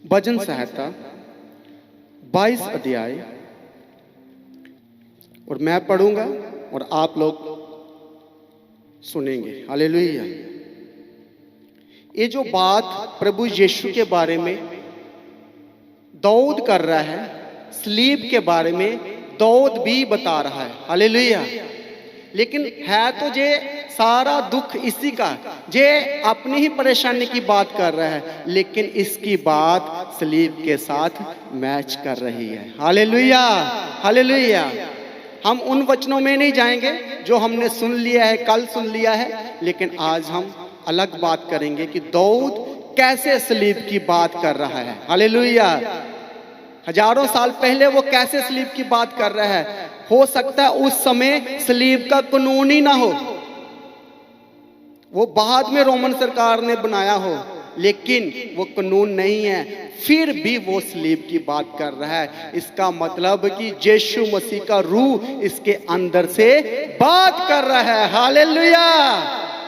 भजन संहिता 22 अध्याय, और मैं पढ़ूंगा और आप लोग सुनेंगे। हालेलुया। ये जो बात प्रभु यीशु के बारे में दाऊद कर रहा है, सलीब के बारे में दाऊद भी बता रहा है। हालेलुया। लेकिन है तो जे सारा दुख इसी का, जे अपनी ही परेशानी की बात कर रहा है, लेकिन इसकी बात सलीब के साथ मैच कर रही है। Hallelujah, hallelujah. हम उन वचनों में नहीं जाएंगे जो हमने सुन लिया है, कल सुन लिया है, लेकिन आज हम अलग बात करेंगे कि दाऊद कैसे सलीब की बात कर रहा है। हालेलुया। हजारों साल पहले वो कैसे सलीब की बात कर रहा है। हो सकता है उस समय सलीब का कानून ही ना हो, वो बाद में रोमन सरकार ने बनाया हो, लेकिन वो कानून नहीं है, फिर भी वो सलीब की बात कर रहा है। इसका मतलब कि यीशु मसीह का रूह इसके अंदर से बात कर रहा है। Hallelujah,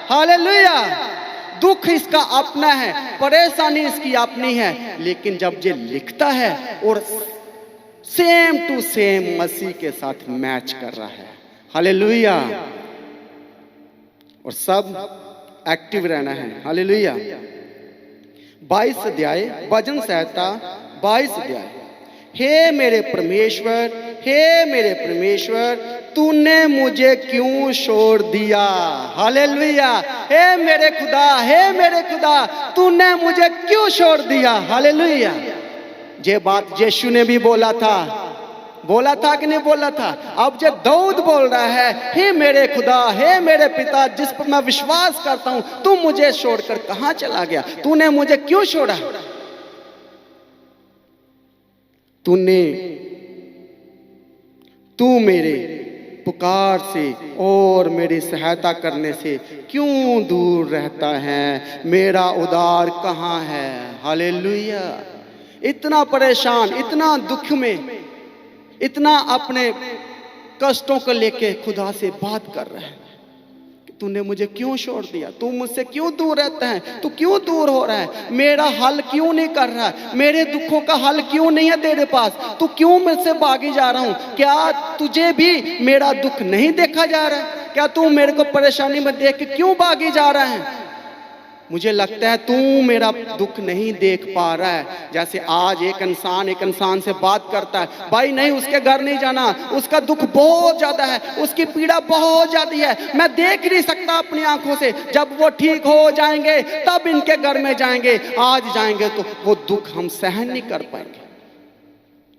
hallelujah. दुख इसका अपना है, परेशानी इसकी अपनी है, लेकिन जब ये लिखता है और सेम टू सेम मसीह के साथ मैच कर रहा है। हालेलुया। और सब एक्टिव रहना है। हालेलुया। 22 अध्याय, भजन संहिता 22 अध्याय। हे मेरे परमेश्वर, हे मेरे परमेश्वर, तूने मुझे क्यों छोड़ दिया। हालेलुया। हे मेरे खुदा, हे मेरे खुदा, तूने मुझे क्यों छोड़ दिया। हालेलुया। ये बात यीशु ने भी बोला था कि नहीं बोला था। अब जब दाऊद बोल रहा है, हे मेरे खुदा, हे मेरे पिता, जिस पर मैं विश्वास करता हूं, तू मुझे छोड़कर कहां चला गया, तूने मुझे क्यों छोड़ा। तू मेरे पुकार से और मेरी सहायता करने से क्यों दूर रहता है। मेरा उद्धार कहां है। हालेलुया। इतना परेशान, इतना दुख में, इतना अपने कष्टों को लेके खुदा से बात कर रहा है कि तूने मुझे क्यों छोड़ दिया, तू मुझसे क्यों दूर रहता है, तू क्यों दूर हो रहा है, मेरा हल क्यों नहीं कर रहा है, मेरे दुखों का हल क्यों नहीं है तेरे पास, तू क्यों मुझसे भागी जा रहा हूं। क्या तुझे भी मेरा दुख नहीं देखा जा रहा है? क्या तू मेरे को परेशानी में देख के क्यों भागी जा रहा है? मुझे लगता है तू मेरा दुख नहीं देख पा रहा है। जैसे आज एक इंसान से बात करता है, भाई नहीं उसके घर नहीं जाना, उसका दुख बहुत ज्यादा है, उसकी पीड़ा बहुत ज्यादा है, मैं देख नहीं सकता अपनी आंखों से, जब वो ठीक हो जाएंगे तब इनके घर में जाएंगे, आज जाएंगे तो वो दुख हम सहन नहीं कर पाएंगे।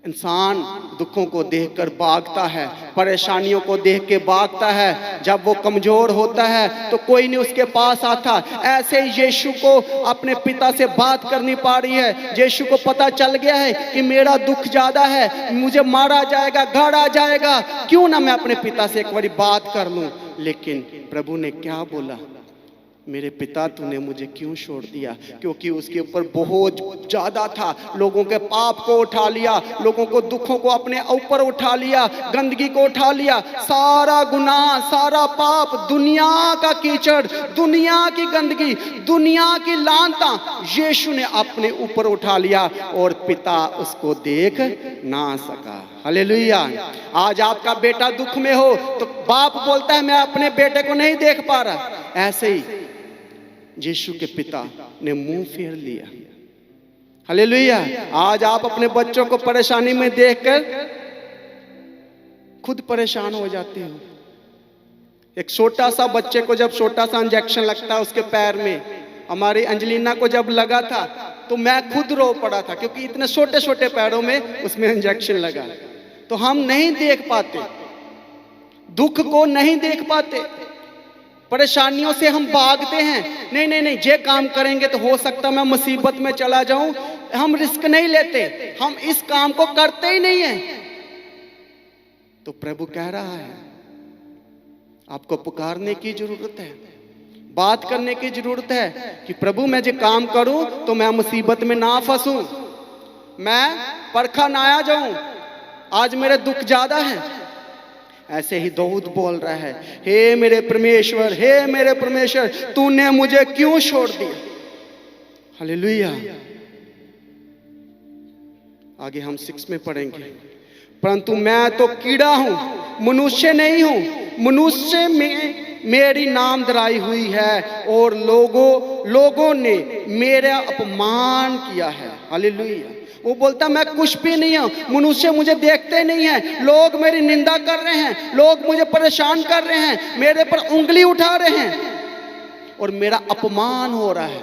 इंसान दुखों को देखकर भागता है, परेशानियों को देख के भागता है। जब वो कमजोर होता है तो कोई नहीं उसके पास आता। ऐसे यीशु को अपने पिता से बात करनी पा रही है। यीशु को पता चल गया है कि मेरा दुख ज्यादा है, मुझे मारा जाएगा, गाड़ा जाएगा, क्यों ना मैं अपने पिता से एक बारी बात कर लूं। लेकिन प्रभु ने क्या बोला, मेरे पिता तूने मुझे क्यों छोड़ दिया। क्योंकि उसके ऊपर बहुत ज्यादा था, लोगों के पाप को उठा लिया, लोगों को दुखों को अपने ऊपर उठा लिया, गंदगी को उठा लिया, सारा गुनाह, सारा पाप, दुनिया का कीचड़, दुनिया की गंदगी, दुनिया की लानता यीशु ने अपने ऊपर उठा लिया और पिता उसको देख ना सका। हालेलुया। आज आपका बेटा दुख में हो तो बाप बोलता है मैं अपने बेटे को नहीं देख पा रहा। ऐसे ही यीशु के पिता ने मुंह फेर लिया। हालेलुया। आज आप अपने बच्चों को परेशानी में देखकर खुद परेशान हो जाते हो। एक छोटा सा बच्चे को जब छोटा सा इंजेक्शन लगता है उसके पैर में, हमारी अंजलिना को जब लगा था तो मैं खुद रो पड़ा था, क्योंकि इतने छोटे छोटे पैरों में उसमें इंजेक्शन लगा। तो हम नहीं देख पाते, दुख को नहीं देख पाते, परेशानियों से हम भागते हैं। नहीं नहीं नहीं, ये काम करेंगे तो हो सकता मैं मुसीबत में चला जाऊं, हम रिस्क नहीं लेते, हम इस काम को करते ही नहीं है। तो प्रभु कह रहा है आपको पुकारने की जरूरत है, बात करने की जरूरत है कि प्रभु मैं जो काम करूं तो मैं मुसीबत में ना फंसूं, मैं परखा ना आ जाऊं, आज मेरे दुख ज्यादा है। ऐसे ही दाऊद बोल रहा है, हे मेरे परमेश्वर, हे मेरे परमेश्वर, तूने मुझे क्यों छोड़ दिया। हालेलुया। आगे हम 6 में पढ़ेंगे। परंतु मैं तो कीड़ा हूं, मनुष्य नहीं हूं। मनुष्य में मेरी नामधराई हुई है और लोगों ने मेरा अपमान किया है। हालेलुया। वो बोलता मैं कुछ भी नहीं हूं, मनुष्य मुझे देखते नहीं है, लोग मेरी निंदा कर रहे हैं, लोग मुझे परेशान कर रहे हैं, मेरे पर उंगली उठा रहे हैं और मेरा अपमान हो रहा है।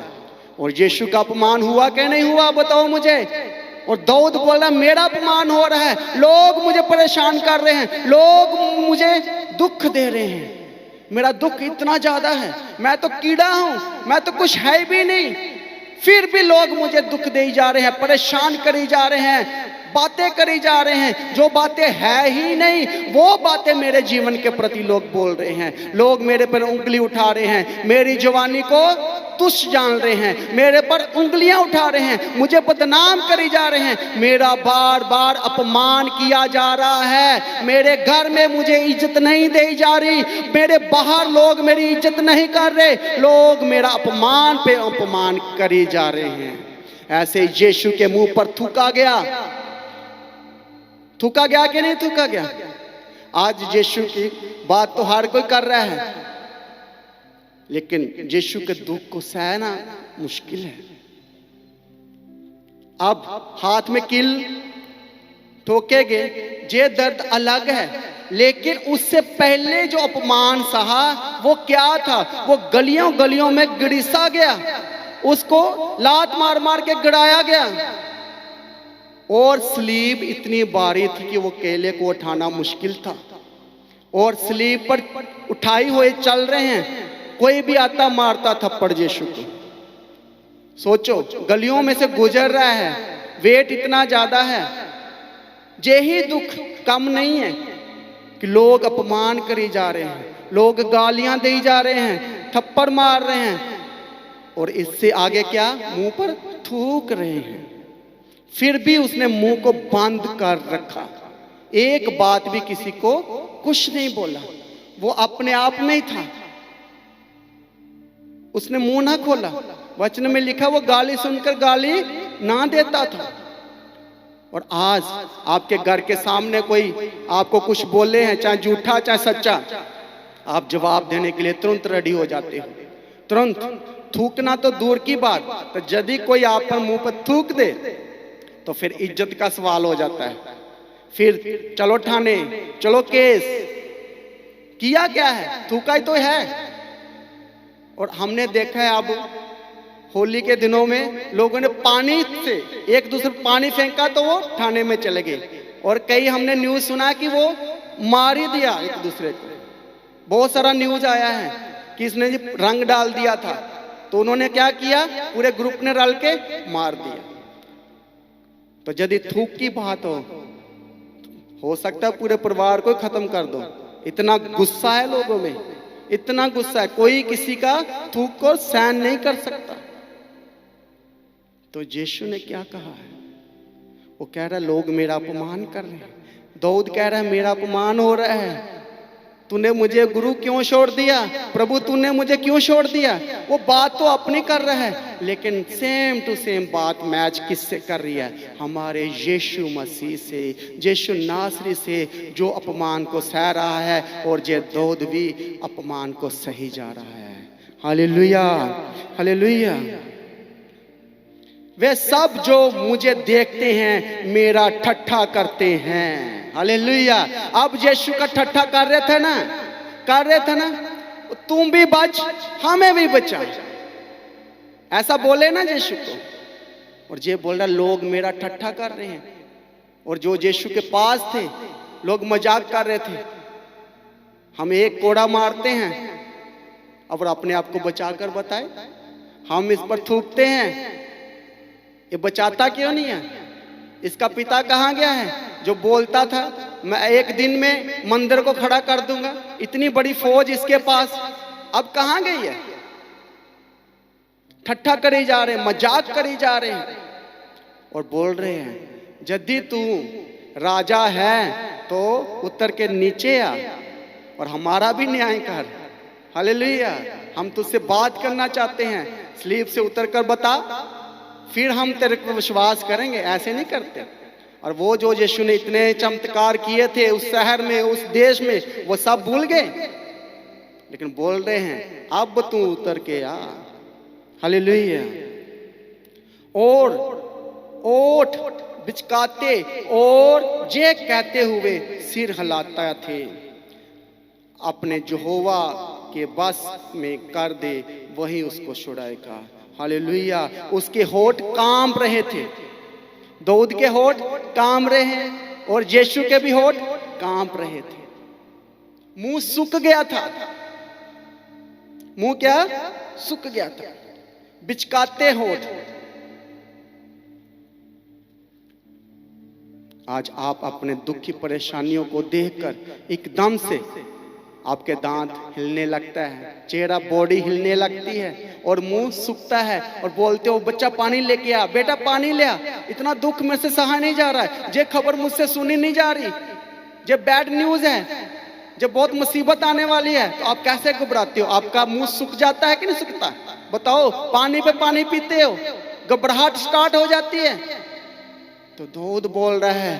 और यीशु का अपमान हुआ कि नहीं हुआ, बताओ मुझे। और दाऊद बोला मेरा अपमान हो रहा है, लोग मुझे परेशान कर रहे हैं, लोग मुझे दुख दे रहे हैं, मेरा दुख इतना ज्यादा है, मैं तो कीड़ा हूं, मैं तो कुछ है भी नहीं, फिर भी लोग मुझे दुख दे जा रहे हैं, परेशान करी जा रहे हैं, बातें करी जा रहे हैं, जो बातें है ही नहीं वो बातें मेरे जीवन के प्रति लोग बोल रहे हैं। लोग मेरे पर उंगली उठा रहे हैं, मेरी जवानी को तुच्छ जान रहे हैं, मेरे पर उंगलियां उठा रहे हैं, मुझे बदनाम करी जा रहे हैं, मेरा बार बार अपमान किया जा रहा है, मेरे घर में मुझे इज्जत नहीं दी जा रही, मेरे बाहर लोग मेरी इज्जत नहीं कर रहे, लोग मेरा अपमान पे अपमान करी जा रहे हैं। ऐसे यीशु के मुंह पर थूका गया कि नहीं थूका गया। आज यीशु की बात तो हर कोई कर रहा है, लेकिन यीशु के दुख को सहना मुश्किल है। अब हाथ में कील ठोकेगे, ये दर्द अलग है, लेकिन उससे पहले जो अपमान सहा वो क्या था, वो गलियों गलियों में गिड़ीसा गया, उसको लात मार मार के गिराया गया और स्लीब इतनी भारी थी कि वो केले को उठाना मुश्किल था और स्लीब पर उठाई हुए चल रहे हैं, कोई भी आता मारता थप्पड़ यीशु को। सोचो गलियों में से गुजर रहा है, वेट इतना ज्यादा है, यही दुख कम नहीं है कि लोग अपमान करी जा रहे हैं, लोग गालियां दी जा रहे हैं, थप्पड़ मार रहे हैं और इससे आगे क्या, मुंह पर थूक रहे हैं। फिर भी उसने मुंह को बंद कर रखा, एक बात भी किसी को कुछ नहीं बोला, वो अपने आप में ही था, उसने मुंह ना खोला। वचन में लिखा वो गाली सुनकर गाली ना देता था। और आज आपके घर के सामने कोई आपको कुछ बोले हैं, चाहे झूठा चाहे सच्चा, आप जवाब देने के लिए तुरंत रेडी हो जाते हो, तुरंत। थूकना तो दूर की बात, तो यदि कोई आप पर मुंह पर थूक दे तो फिर इज्जत का सवाल हो जाता है, फिर चलो थाने, चलो केस। किया क्या है, थूका ही तो है। और हमने देखा है अब होली के दिनों में लोगों ने पानी से एक दूसरे पर पानी फेंका तो वो थाने में चले गए, और कई हमने न्यूज सुना कि वो मार ही दिया एक दूसरे को। बहुत सारा न्यूज आया है कि इसने रंग डाल दिया था, तो उन्होंने क्या किया, पूरे ग्रुप ने रल के मार दिया। तो यदि थूक की बात हो सकता है पूरे परिवार को खत्म कर दो, इतना गुस्सा है लोगों में, इतना गुस्सा है, कोई किसी का थूक को सहन नहीं कर सकता। तो यीशु ने क्या कहा है, वो कह रहा है लोग मेरा अपमान कर रहे हैं। दाऊद कह रहा है मेरा अपमान हो रहा है, तूने मुझे गुरु क्यों छोड़ दिया, प्रभु तूने मुझे क्यों छोड़ दिया। वो बात तो अपनी कर रहा है, लेकिन सेम टू सेम बात मैच किससे कर रही है, हमारे यीशु मसीह से, यीशु नासरी से, जो अपमान को सह रहा है, और ये दाऊद भी अपमान को सही जा रहा है। Hallelujah, hallelujah. वे सब जो मुझे देखते हैं मेरा ठट्ठा करते हैं। हालेलुया। अब यीशु का ठट्ठा कर रहे थे ना, तुम भी बच, हमें भी बचा, ऐसा बोले ना यीशु को। और ये बोल रहा लोग मेरा ठट्ठा कर रहे हैं, और जो यीशु के पास थे लोग मजाक कर रहे थे, हम एक कोड़ा मारते हैं और अपने आप को बचा कर बताए, हम इस पर थूकते हैं, ये बचाता क्यों नहीं है। इसका पिता कहाँ गया है जो बोलता था मैं एक दिन में मंदिर को खड़ा कर दूंगा, इतनी बड़ी फौज इसके पास, अब कहाँ गई है। ठट्ठा करे जा रहे हैं, मजाक करे जा रहे हैं, और बोल रहे हैं यदि तू राजा है तो उतर के नीचे आ और हमारा भी न्याय कर। हालेलुया। हम तुझसे बात करना चाहते हैं, स्लीप से उतर कर बता, फिर हम तेरे को विश्वास करेंगे। ऐसे नहीं करते, और वो जो यीशु ने इतने चमत्कार किए थे उस शहर में, उस देश में, वो सब भूल गए। लेकिन बोल रहे हैं अब तू उतर के आ। हालेलुया। और ओठ बिचकाते और ये कहते हुए सिर हिलाता थे, अपने यहोवा के बस में कर दे, वही उसको छुड़ाएगा। हालेलुया। उसके होठ कांप रहे थे, दाऊद के होठ कांप रहे हैं और यीशु के भी होठ कांप रहे थे। मुंह सूख गया था, मुंह क्या सूख गया था, बिचकाते होठ। आज आप अपने दुख की परेशानियों को देखकर एकदम से आपके दांत हिलने लगता है, चेहरा बॉडी हिलने लगती है और मुंह सूखता है और बोलते हो बच्चा पानी लेके आ, बेटा पानी ले आ, इतना दुख में से सहा नहीं जा रहा है, ये खबर मुझसे सुनी नहीं जा रही, ये बैड न्यूज है, जब बहुत मुसीबत आने वाली है। तो आप कैसे घबराते हो? आपका मुंह सूख जाता है कि नहीं सूखता? बताओ। पानी पे पानी पीते हो, घबराहट स्टार्ट हो जाती है। तो दाऊद बोल रहा है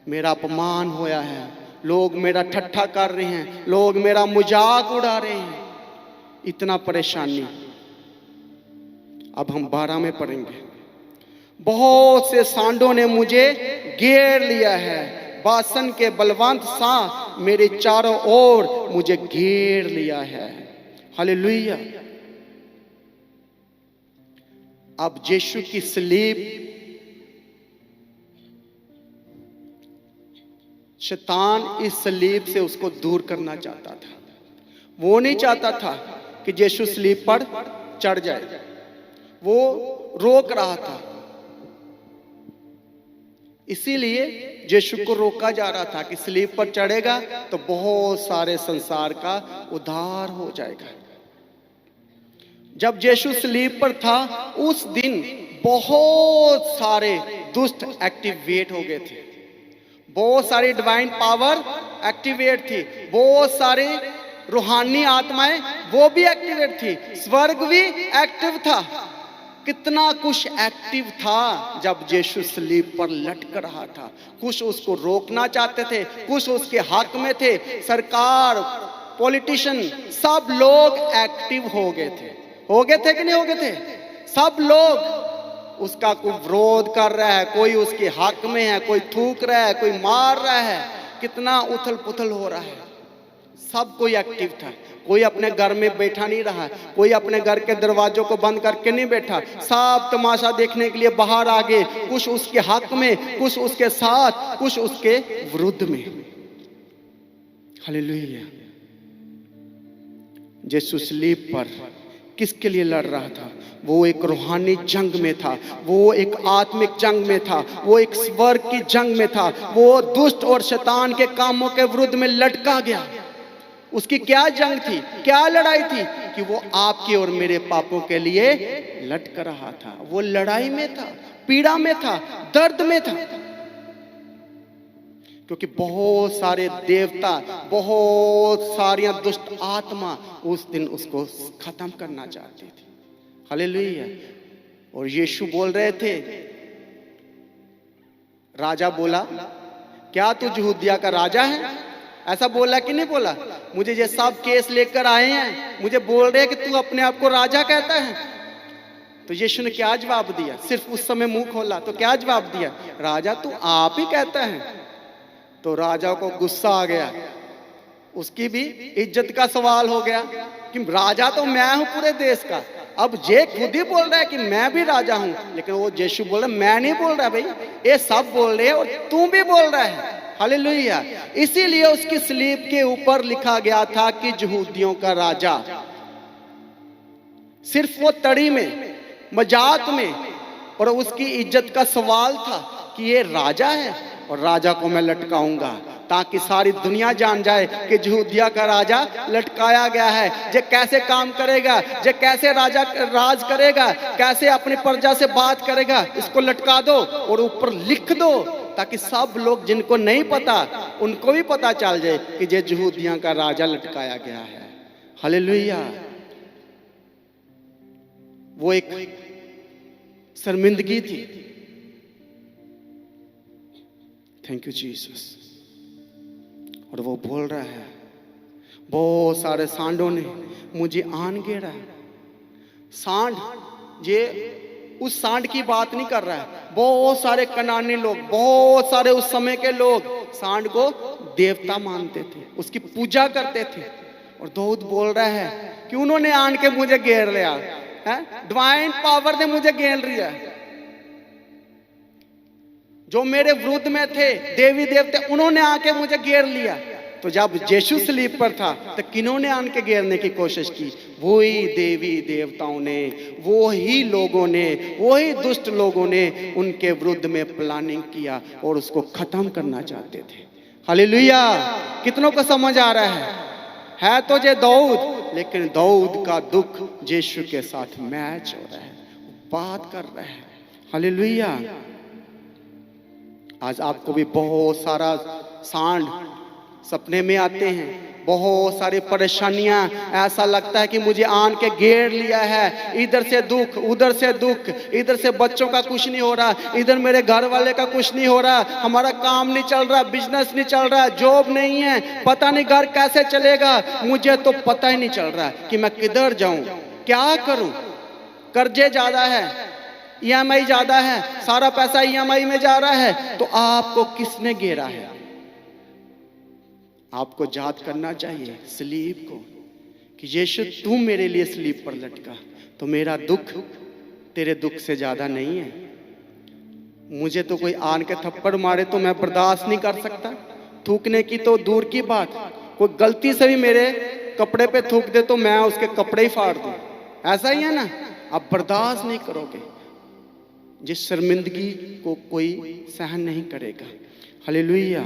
मेरा अपमान होया है, लोग मेरा ठट्ठा कर रहे हैं, लोग मेरा मजाक उड़ा रहे हैं, इतना परेशानी। अब हम 12 में पढ़ेंगे। बहुत से सांडों ने मुझे घेर लिया है, बासन के बलवंत सा मेरे चारों ओर मुझे घेर लिया है। हालेलुया। अब यीशु की सलीब, शैतान इस सलीब से उसको दूर करना चाहता था। वो नहीं चाहता था कि यीशु सलीब पर चढ़ जाए, वो रोक रहा था। इसीलिए यीशु को रोका जा रहा था कि सलीब पर चढ़ेगा तो बहुत सारे संसार का उद्धार हो जाएगा। जब यीशु सलीब पर था उस दिन बहुत सारे दुष्ट एक्टिवेट हो गए थे, बहुत सारी डिवाइन पावर एक्टिवेट थी, बहुत सारी रूहानी आत्माएं वो भी एक्टिवेट थी, स्वर्ग भी एक्टिव था, कितना कुछ एक्टिव था जब यीशु सलीब पर लटक रहा था। कुछ उसको रोकना चाहते थे, कुछ उसके हक में थे, सरकार, पॉलिटिशियन, सब लोग एक्टिव हो गए थे कि नहीं हो गए थे? सब लोग उसका कोई विरोध कर रहा है, कोई उसके हक में है, कोई थूक रहा है, कोई मार रहा है, कितना उथल पुथल हो रहा है। सब कोई एक्टिव था, कोई अपने घर में बैठा नहीं रहा, कोई अपने घर के दरवाजों को बंद करके नहीं बैठा, सब तमाशा देखने के लिए बाहर आ गए, कुछ उसके हक में, कुछ उसके साथ, कुछ उसके विरुद्ध में। हालेलुया। यीशु सलीब पर किसके लिए लड़ रहा था? वो एक रूहानी जंग में था, वो एक आत्मिक जंग में था, वो एक स्वर्ग की जंग में था। वो दुष्ट और शैतान के कामों के विरुद्ध में लटका गया। उसकी क्या जंग थी, क्या लड़ाई थी? कि वो आपके और मेरे पापों के लिए लटक रहा था। वो लड़ाई में था, पीड़ा में था, दर्द में था, क्योंकि बहुत सारे देवता, बहुत सारी दुष्ट आत्मा उस दिन उसको खत्म करना चाहती थी। हालेलुया। और यीशु बोल रहे थे, राजा बोला क्या तू यहूदिया का राजा है? ऐसा बोला कि नहीं बोला? मुझे ये सब केस लेकर आए हैं, मुझे बोल रहे हैं कि तू अपने आप को राजा कहता है। तो यीशु ने क्या जवाब दिया? सिर्फ उस समय मुंह खोला तो क्या जवाब दिया? राजा तू आप ही कहता है। तो राजा को गुस्सा आ गया, उसकी भी इज्जत का सवाल हो गया कि राजा तो मैं हूं पूरे देश का। अब ये खुद ही बोल रहा है कि मैं भी राजा हूं, लेकिन वो यीशु बोल रहा है मैं नहीं बोल रहा भाई, ये सब बोल रहे हैं और तू भी बोल रहा है। हालेलुया। इसीलिए उसकी सलीब के ऊपर लिखा गया था कि यहूदियों का राजा। सिर्फ वो तड़ी में, मजाक में, और उसकी इज्जत का सवाल था कि ये राजा है और राजा को मैं लटकाऊंगा, ताकि सारी दुनिया जान जाए कि यहूदिया का राजा लटकाया गया है। ये कैसे काम करेगा, ये कैसे राजा राज करेगा, कैसे अपनी प्रजा से बात करेगा, इसको लटका दो और ऊपर लिख दो, ताकि सब लोग जिनको नहीं पता उनको भी पता चल जाए कि ये यहूदिया का राजा लटकाया गया है। हालेलुया। वो एक शर्मिंदगी थी, थैंक यू जीसस। और वो बोल रहा है, बहुत सारे सांडों ने मुझे आन घेरा। सांड, ये उस सांड की बात नहीं कर रहा है। बहुत सारे कनानी लोग, बहुत सारे उस समय के लोग सांड को देवता मानते थे, उसकी पूजा करते थे। और दाऊद बोल रहा है कि उन्होंने आन के मुझे घेर लिया है, डिवाइन पावर ने मुझे घेर लिया। जो मेरे विरुद्ध में थे देवी देवते, उन्होंने आके मुझे घेर लिया। तो जब यीशु सलीब पर था तो किन्होंने आके घेरने की कोशिश की? वही देवी देवताओं ने, वही लोगों ने, वही दुष्ट लोगों ने उनके विरुद्ध में प्लानिंग किया और उसको खत्म करना चाहते थे। हालेलुया। कितनों को समझ आ रहा है तो ये दाऊद, लेकिन दाऊद का दुख यीशु के साथ मैच हो रहा है, बात कर रहा है। हालेलुया। आज आपको भी बहुत सारा सांड सपने में आते हैं, बहुत सारी परेशानियां, ऐसा लगता है कि मुझे आन के घेर लिया है। इधर से दुख, उधर से दुख, इधर से बच्चों का कुछ नहीं हो रहा, इधर मेरे घर वाले का कुछ नहीं हो रहा, हमारा काम नहीं चल रहा, बिजनेस नहीं चल रहा, जॉब नहीं है, पता नहीं घर कैसे चलेगा। मुझे तो पता ही नहीं चल रहा कि मैं किधर जाऊं, क्या करूं। कर्जे ज्यादा है, ईएमआई ज्यादा है, सारा पैसा ईएमआई में जा रहा है। तो आपको किसने घेरा है? आपको याद करना चाहिए सलीब को कि यीशु तू मेरे लिए सलीब पर लटका, तो मेरा दुख तेरे दुख से ज्यादा नहीं है। मुझे तो कोई आन के थप्पड़ मारे तो मैं बर्दाश्त नहीं कर सकता, थूकने की तो दूर की बात, कोई गलती से भी मेरे कपड़े पे थूक दे तो मैं उसके कपड़े ही फाड़ दूं। ऐसा ही है ना, आप बर्दाश्त नहीं करोगे। जिस शर्मिंदगी को कोई सहन नहीं करेगा। Hallelujah,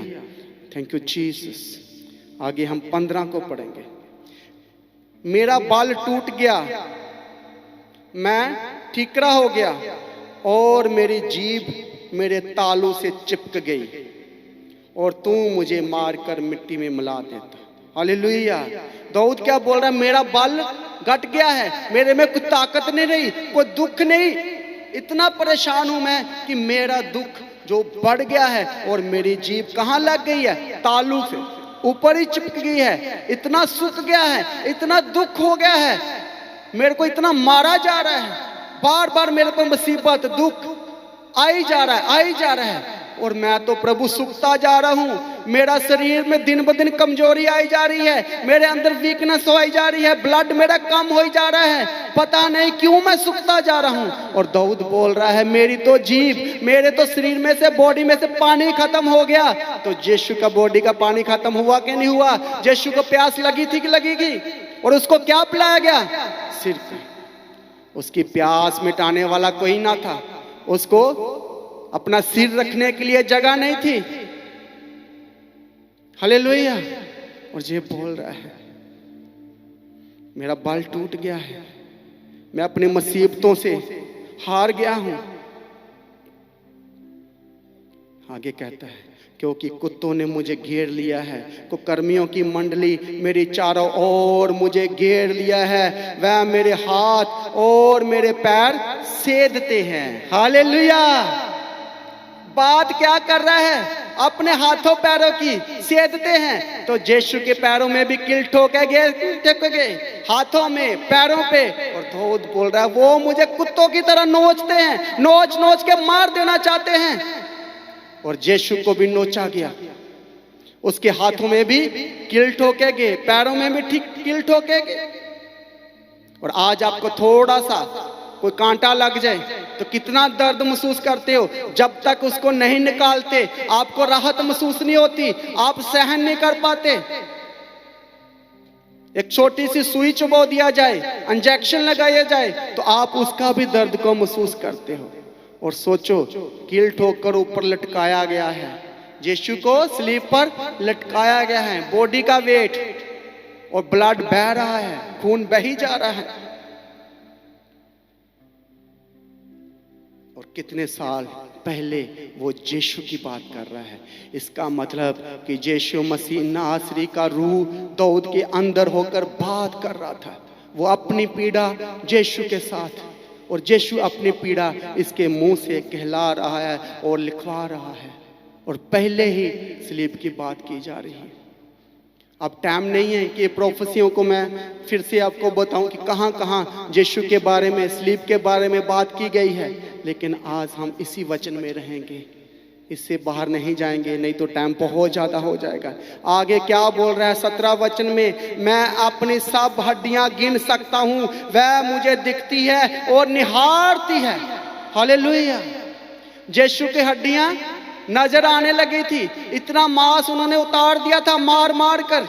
thank you Jesus. आगे हम 15 को पढ़ेंगे। मेरा बाल टूट गया, मैं ठीकरा हो गया और मेरी जीभ मेरे तालू से चिपक गई और तू मुझे मारकर मिट्टी में मिला देता। हालेलुया। दाऊद क्या बोल रहा है? मेरा बाल घट गया है, मेरे में कोई ताकत नहीं रही, कोई दुख नहीं, इतना परेशान हूं मैं कि मेरा दुख जो बढ़ गया है और मेरी जीभ कहां लग गई है? तालू से ऊपर ही चिपक गई है। इतना सूख गया है, इतना दुख हो गया है, मेरे को इतना मारा जा रहा है, बार बार मेरे पर मुसीबत दुख आई जा रहा है, आई जा रहा है। और मैं तो प्रभु सूखता जा रहा हूं। मेरा शरीर में दिन ब दिन कमजोरी आई जा रही है, मेरे अंदर वीकनेस हो जा रही है, ब्लड मेरा कम हो जा रहा है, पता नहीं क्यों मैं सूखता जा रहा हूं। और दाऊद बोल रहा है मेरी तो जीभ, मेरे तो शरीर में से, बॉडी में से पानी खत्म हो गया। तो यीशु का बॉडी का पानी खत्म हुआ कि नहीं हुआ? यीशु को प्यास लगी थी कि लगेगी? और उसको क्या पिलाया गया? सिर्फ उसकी प्यास मिटाने वाला कोई ना था, उसको अपना सिर रखने के लिए जगह नहीं थी। हालेलुया। और ये बोल रहा है मेरा बाल टूट गया है, मैं अपनी मुसीबतों से हार गया हूं। आगे कहता है क्योंकि कुत्तों ने मुझे घेर लिया है, कुकर्मियों की मंडली मेरी चारों ओर मुझे घेर लिया है, वह मेरे हाथ और मेरे पैर सेधते हैं। हालेलुया। बात क्या कर रहा है? अपने हाथों पैरों की सेधते हैं। तो यीशु के पैरों में भी कील ठोके गए, हाथों में, पैरों पे। और दाऊद बोल रहा है वो मुझे कुत्तों की तरह नोचते हैं, नोच नोच के मार देना चाहते हैं। और यीशु को भी नोचा गया, उसके हाथों में भी कील ठोके गए, पैरों में भी ठीक कील ठोके गए। और आज आपको थोड़ा सा कोई कांटा लग जाए तो कितना दर्द महसूस करते हो। जब तक उसको नहीं निकालते आपको राहत महसूस नहीं होती, आप सहन नहीं कर पाते। एक छोटी सी सुई चुबो दिया जाए, इंजेक्शन लगाया जाए तो आप उसका भी दर्द को महसूस करते हो। और सोचो कील ठोक कर ऊपर लटकाया गया है, यीशु को स्लीप पर लटकाया गया है, बॉडी का वेट, और ब्लड बह रहा है, खून बही जा रहा है। और कितने साल पहले वो यीशु की बात कर रहा है। इसका मतलब कि यीशु मसीह नासरी का रूह दाऊद के अंदर होकर बात कर रहा था। वो अपनी पीड़ा यीशु के साथ, और यीशु अपनी पीड़ा इसके मुंह से कहला रहा है और लिखवा रहा है। और पहले ही स्लीप की बात की जा रही है। अब टाइम नहीं है कि प्रोफेसियों को मैं फिर से आपको बताऊं कि कहाँ कहाँ यीशु के बारे में, स्लीप के बारे में बात की गई है, लेकिन आज हम इसी वचन में रहेंगे, इससे बाहर नहीं जाएंगे, नहीं तो टाइम बहुत ज़्यादा हो जाएगा। आगे क्या बोल रहा है 17 वचन में, मैं अपनी सब हड्डियां गिन सकता हूँ, वह मुझे दिखती है और निहारती है। हालेलुया। यीशु की हड्डियां नजर आने लगी थी, इतना मांस उन्होंने उतार दिया था मार मार कर,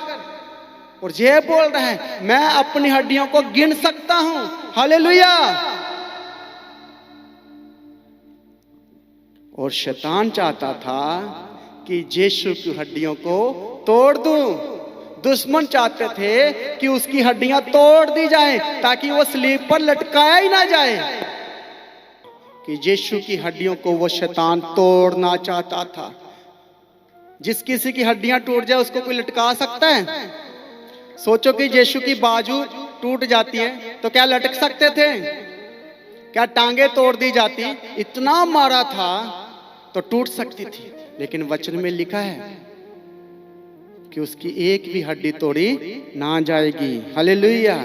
और ये बोल रहा है मैं अपनी हड्डियों को गिन सकता हूं। हालेलुया। और शैतान चाहता था कि यीशु की हड्डियों को तोड़ दूं। दुश्मन चाहते थे कि उसकी हड्डियां तोड़ दी जाएं ताकि वो स्लीप पर लटकाया ही ना जाए। कि यीशु की हड्डियों को वो शैतान तोड़ना चाहता था। जिस किसी की हड्डियां टूट जाए उसको कोई लटका सकता है? सोचो कि यीशु की बाजू टूट जाती है तो क्या लटक सकते थे? क्या टांगे तोड़ दी जाती? इतना मारा था तो टूट सकती थी, लेकिन वचन में लिखा है कि उसकी एक भी हड्डी तोड़ी ना जाएगी। हालेलुया।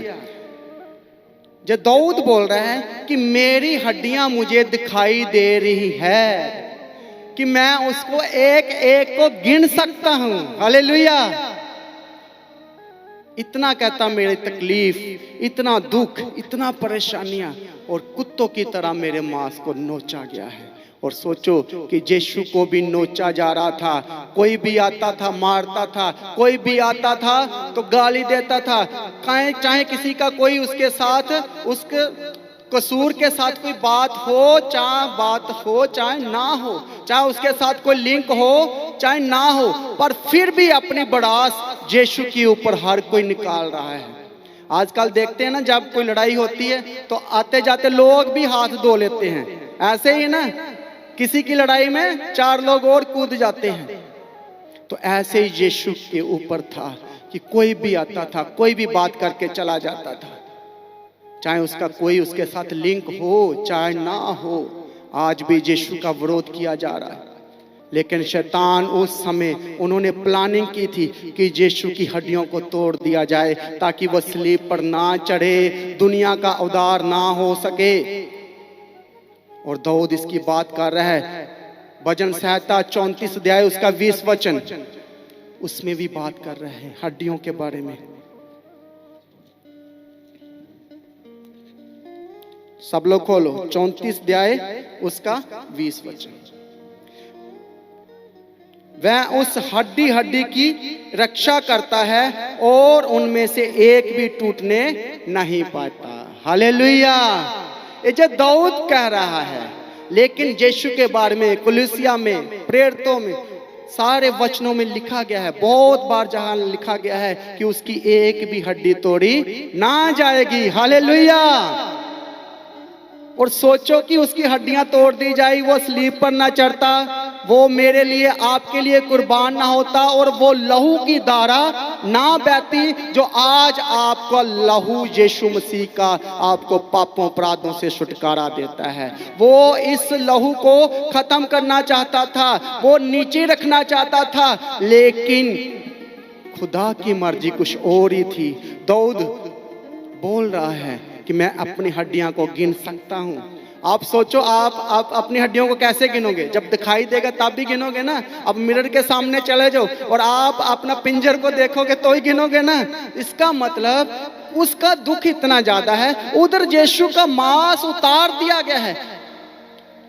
जो दाऊद बोल रहा है कि मेरी हड्डियां मुझे दिखाई दे रही है कि मैं उसको एक एक को गिन सकता हूं। हालेलुया। इतना कहता मेरी तकलीफ, इतना दुख, इतना परेशानियां और कुत्तों की तरह मेरे मांस को नोचा गया है। और सोचो कि यीशु को भी नोचा जा रहा था। कोई भी आता था मारता था, कोई भी आता था तो गाली देता था। चाहे किसी का कोई उसके साथ, उसके कसूर के साथ कोई बात हो, चाहे ना हो, चाहे उसके साथ कोई लिंक हो चाहे ना हो, पर फिर भी अपनी बड़ास यीशु के ऊपर हर कोई निकाल रहा है। आजकल देखते हैं ना, जब कोई लड़ाई होती है तो आते जाते लोग भी हाथ धो लेते हैं। ऐसे ही ना, किसी की लड़ाई में 4 लोग और कूद जाते हैं। तो ऐसे ही यीशु के ऊपर था कि कोई भी आता था, कोई भी बात करके चला जाता था, चाहे उसका कोई उसके साथ लिंक हो चाहे ना हो। आज भी यीशु का विरोध किया जा रहा है। लेकिन शैतान उस समय, उन्होंने प्लानिंग की थी कि यीशु की हड्डियों को तोड़ दिया जाए ताकि वह स्लीप पर ना चढ़े, दुनिया का उद्धार ना हो सके। और दाऊद इसकी बात कर रहा है। भजन संहिता 34 अध्याय उसका 20 वचन, उसमें भी बात कर रहे हैं हड्डियों के बारे में। सब लोग खोलो 34 अध्याय उसका 20 वचन। वह उस हड्डी हड्डी की रक्षा करता है और उनमें से एक भी टूटने नहीं पाता। हालेलुया। ये जो दाऊद कह रहा है, लेकिन यीशु के बारे में कुलुसिया में, प्रेरितों में, सारे वचनों में लिखा गया है, बहुत बार जहां लिखा गया है कि उसकी एक भी हड्डी तोड़ी ना जाएगी। हालेलुया। और सोचो कि उसकी हड्डियां तोड़ दी जाए, वो स्लीप पर ना चढ़ता, वो मेरे लिए आपके लिए कुर्बान ना होता और वो लहू की धारा ना बहती जो आज आपका लहू यीशु मसीह का आपको पापों अपराधों से छुटकारा देता है। वो इस लहू को खत्म करना चाहता था, वो नीचे रखना चाहता था, लेकिन खुदा की मर्जी कुछ और ही थी। दाऊद बोल रहा है कि मैं अपनी हड्डियां को गिन सकता हूं। आप सोचो, आप अपनी हड्डियों को कैसे गिनोगे? जब दिखाई देगा तब भी गिनोगे ना। अब मिरर के सामने चले जाओ और आप अपना पिंजर को देखोगे तो ही गिनोगे ना। इसका मतलब उसका दुख इतना ज्यादा है। उधर यीशु का मांस उतार दिया गया है,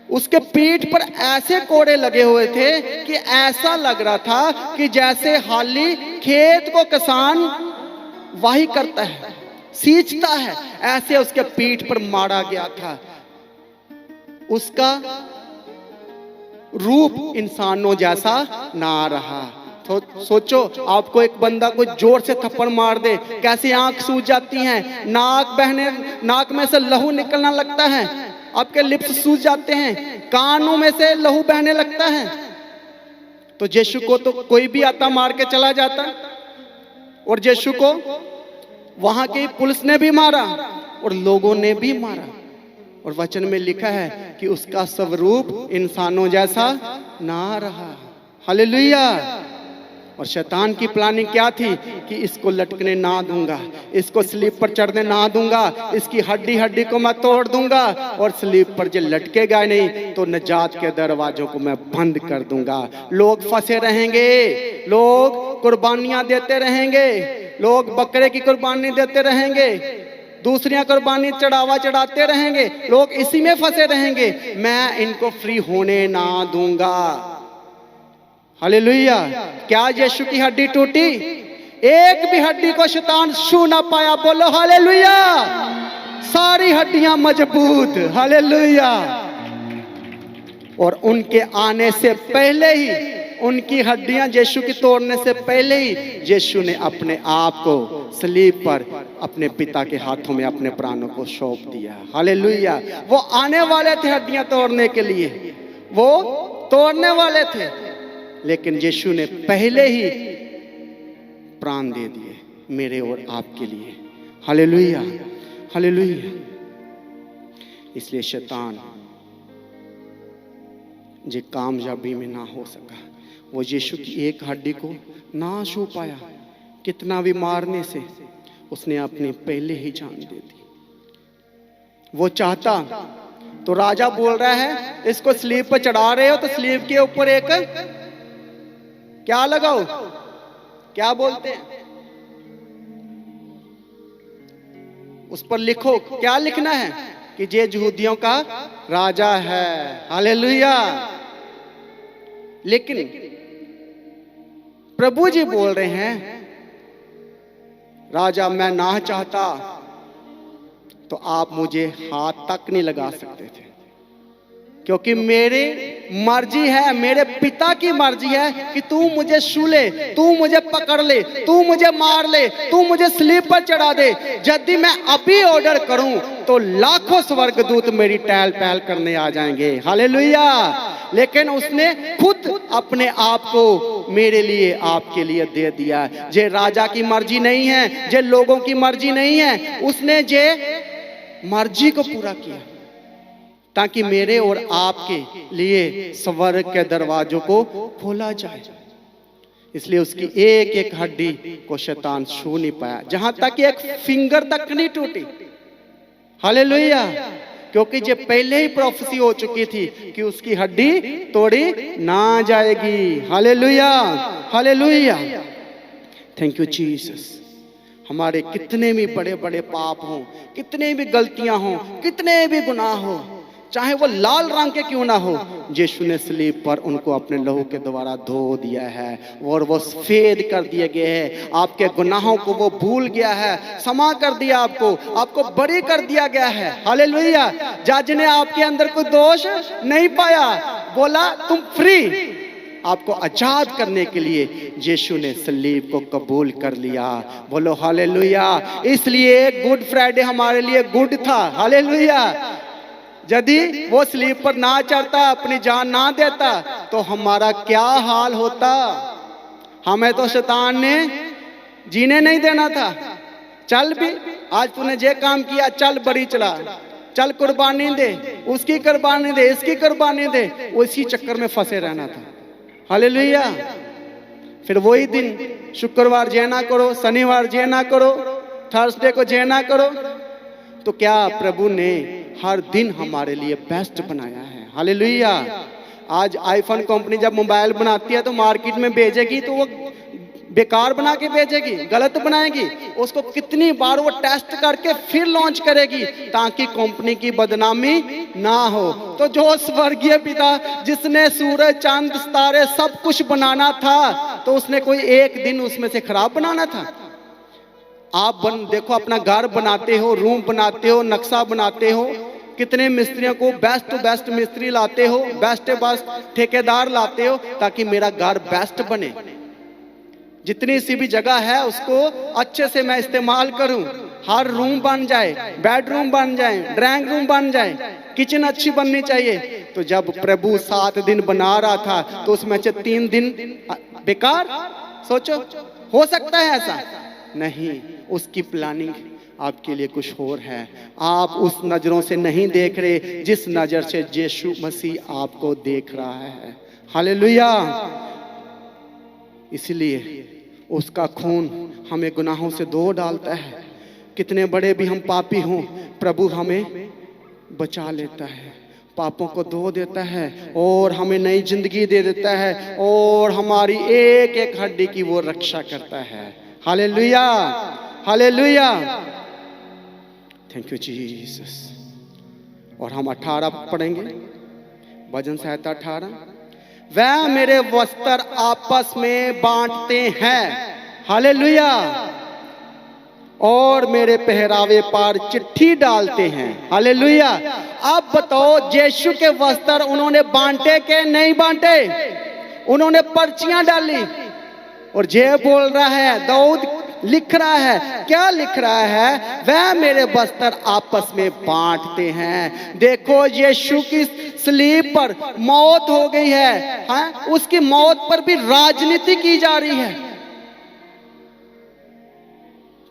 उसके पीठ पर ऐसे कोड़े लगे हुए थे कि ऐसा लग रहा था कि जैसे हाली खेत को किसान वाही करता है, सींचता है, ऐसे उसके पीठ पर मारा गया था। उसका रूप इंसानों जैसा ना रहा। तो सोचो, आपको एक बंदा को जोर से थप्पड़ मार दे, कैसी आंख सूज जाती हैं, नाक में से लहू निकलना लगता है, आपके लिप्स सूज जाते हैं, कानों में से लहू बहने लगता है। तो यीशु को तो कोई भी आता मार के चला जाता, और यीशु को वहां की पुलिस ने भी मारा और लोगों ने भी मारा। और वचन में लिखा है कि उसका स्वरूप इंसानों जैसा ना रहा। हालेलुया। और शैतान की प्लानिंग क्या थी कि इसको लटकने ना दूंगा, इसको स्लीप पर चढ़ने ना दूंगा, इसकी हड्डी हड्डी को मैं तोड़ दूंगा और स्लीप पर जो लटकेगा नहीं तो निजात के दरवाजों को मैं बंद कर दूंगा। लोग फंसे रहेंगे, लोग कुर्बानियां देते रहेंगे, लोग बकरे की कुर्बानी देते रहेंगे, दूसरियां कुर्बानी चढ़ावा चढ़ाते रहेंगे, लोग इसी में फंसे रहेंगे। मैं इनको फ्री होने ना दूंगा। हालेलुया। क्या यीशु की हड्डी टूटी? एक भी हड्डी को शैतान छू ना पाया। बोलो हालेलुया। सारी हड्डियां मजबूत। हालेलुया। और उनके आने से पहले ही, उनकी हड्डियां यीशु की तोड़ने से पहले ही यीशु ने अपने आप को सलीब पर अपने पिता के हाथों में अपने प्राणों को सौंप दिया। हालेलुया। वो आने वाले थे हड्डियां तोड़ने के लिए, वो तोड़ने वाले थे, लेकिन यीशु ने पहले ही प्राण दे दिए मेरे और आपके लिए। हालेलुया। हालेलुया। इसलिए शैतान जो कामयाबी में ना हो सका, वो यीशु की एक हड्डी को ना छू पाया। कितना भी मारने से उसने अपनी पहले ही जान दे दी। वो चाहता तो राजा बोल रहा है इसको स्लीब पर चढ़ा रहे हो तो स्लीब के ऊपर एक क्या लगाओ, क्या बोलते हैं, उस पर लिखो। क्या लिखना है कि ये यहूदियों का राजा है। हालेलुया। लेकिन प्रभु जी बोल रहे हैं राजा मैं ना चाहता तो आप मुझे हाथ तक नहीं लगा सकते थे, क्योंकि मेरी मर्जी है, मेरे पिता की मर्जी है कि तू मुझे छू ले, तू मुझे पकड़ ले, तू मुझे मार ले, तू मुझे स्लीप पर चढ़ा दे। यदि मैं अभी ऑर्डर करूं तो लाखों स्वर्गदूत मेरी टहल पहल करने आ जाएंगे। हालेलुया। लेकिन उसने खुद अपने आप को मेरे लिए, आपके लिए दे दिया। जे राजा की मर्जी नहीं है, जे लोगों की मर्जी नहीं है, उसने जे मर्जी को पूरा किया ताकि मेरे और आपके लिए स्वर्ग के दरवाजों को खोला जाए। इसलिए उसकी एक एक हड्डी को शैतान छू नहीं पाया, जहां तक एक फिंगर तक नहीं टूटी। हालेलुया। क्योंकि ये पहले ही प्रोफेसी हो चुकी थी कि उसकी हड्डी तोड़ी ना जाएगी। Hallelujah. Hallelujah. Thank you Jesus. हमारे कितने भी बड़े बड़े पाप हों, कितने भी गलतियां हों, कितने भी गुनाह हो, चाहे वो लाल रंग के क्यों ना हो, यीशु ने स्लीब पर उनको अपने लहू के द्वारा धो दिया है और वो सफेद कर दिए गए हैं। आपके गुनाहों को वो भूल गया है, क्षमा कर दिया, आपको बरी कर दिया गया है। हालेलुया। जज ने आपके अंदर कोई दोष नहीं पाया, बोला तुम फ्री। आपको आजाद करने के लिए यीशु ने सलीब को कबूल कर लिया। बोलो हालेलुया। इसलिए गुड फ्राइडे हमारे लिए गुड था। हालेलुया। यदि वो स्लीब पर ना चढ़ता, अपनी जान ना देता, तो हमारा क्या हाल होता। हमें तो शैतान ने जीने नहीं देना था। चल भी, आज तूने ये काम किया, चल बड़ी चला, चल कुर्बानी दे, उसकी कुर्बानी दे, इसकी कुर्बानी दे, उसी चक्कर में फंसे रहना था। हालेलुया। फिर वही दिन शुक्रवार जे ना करो, शनिवार जे ना करो, थर्सडे को जे ना करो, तो क्या प्रभु ने हर दिन हमारे लिए बेस्ट बनाया है। हालेलुया। आज आईफोन कंपनी जब मोबाइल बनाती है तो मार्केट में भेजेगी तो वो बेकार बना के भेजेगी, गलत बनाएगी। उसको कितनी बार वो टेस्ट करके फिर लॉन्च करेगी ताकि कंपनी की बदनामी ना हो। तो जो स्वर्गीय पिता जिसने सूरज चांद सितारे सब कुछ बनाना था, तो उसने कोई एक दिन उसमें से खराब बनाना था। आप देखो, अपना घर बनाते हो, रूम बनाते हो, नक्शा बनाते हो, कितने मिस्त्रियों को बेस्ट टू बेस्ट मिस्त्री लाते हो, बेस्ट बेस्ट ठेकेदार लाते हो ताकि मेरा घर बेस्ट बने। जितनी सी भी जगह है उसको अच्छे से मैं इस्तेमाल करूं, हर रूम बन जाए, बेडरूम बन जाए, ड्राइंग रूम बन जाए, किचन अच्छी बननी चाहिए। तो जब प्रभु 7 दिन बना रहा था तो उसमें से 3 दिन बेकार। सोचो, हो सकता है ऐसा? नहीं, उसकी प्लानिंग आपके लिए कुछ और है। आप उस नजरों से नहीं देख रहे जिस नजर से यीशु मसीह आपको देख रहा है। हालेलुया। इसलिए उसका खून हमें गुनाहों से धो डालता है। कितने बड़े भी हम पापी हों, प्रभु हमें बचा लेता है, पापों को धो देता है और हमें नई जिंदगी दे देता है और हमारी एक एक हड्डी की वो रक्षा करता है। Hallelujah, hallelujah, thank you Jesus. और हम 18 पढ़ेंगे, भजन संहिता 18। वह मेरे वस्त्र आपस में बांटते हैं, हालेलुया, और मेरे पहरावे पर चिट्ठी डालते हैं, हालेलुया। अब बताओ, यीशु के वस्त्र उन्होंने बांटे के नहीं बांटे? उन्होंने पर्चियां डाली। और ये बोल रहा है, दाऊद लिख रहा है, क्या लिख रहा है? वह मेरे वस्त्र आपस में बांटते हैं। देखो, यीशु की सलीब पर मौत हो गई है, हाँ? उसकी मौत पर भी राजनीति की जा रही है।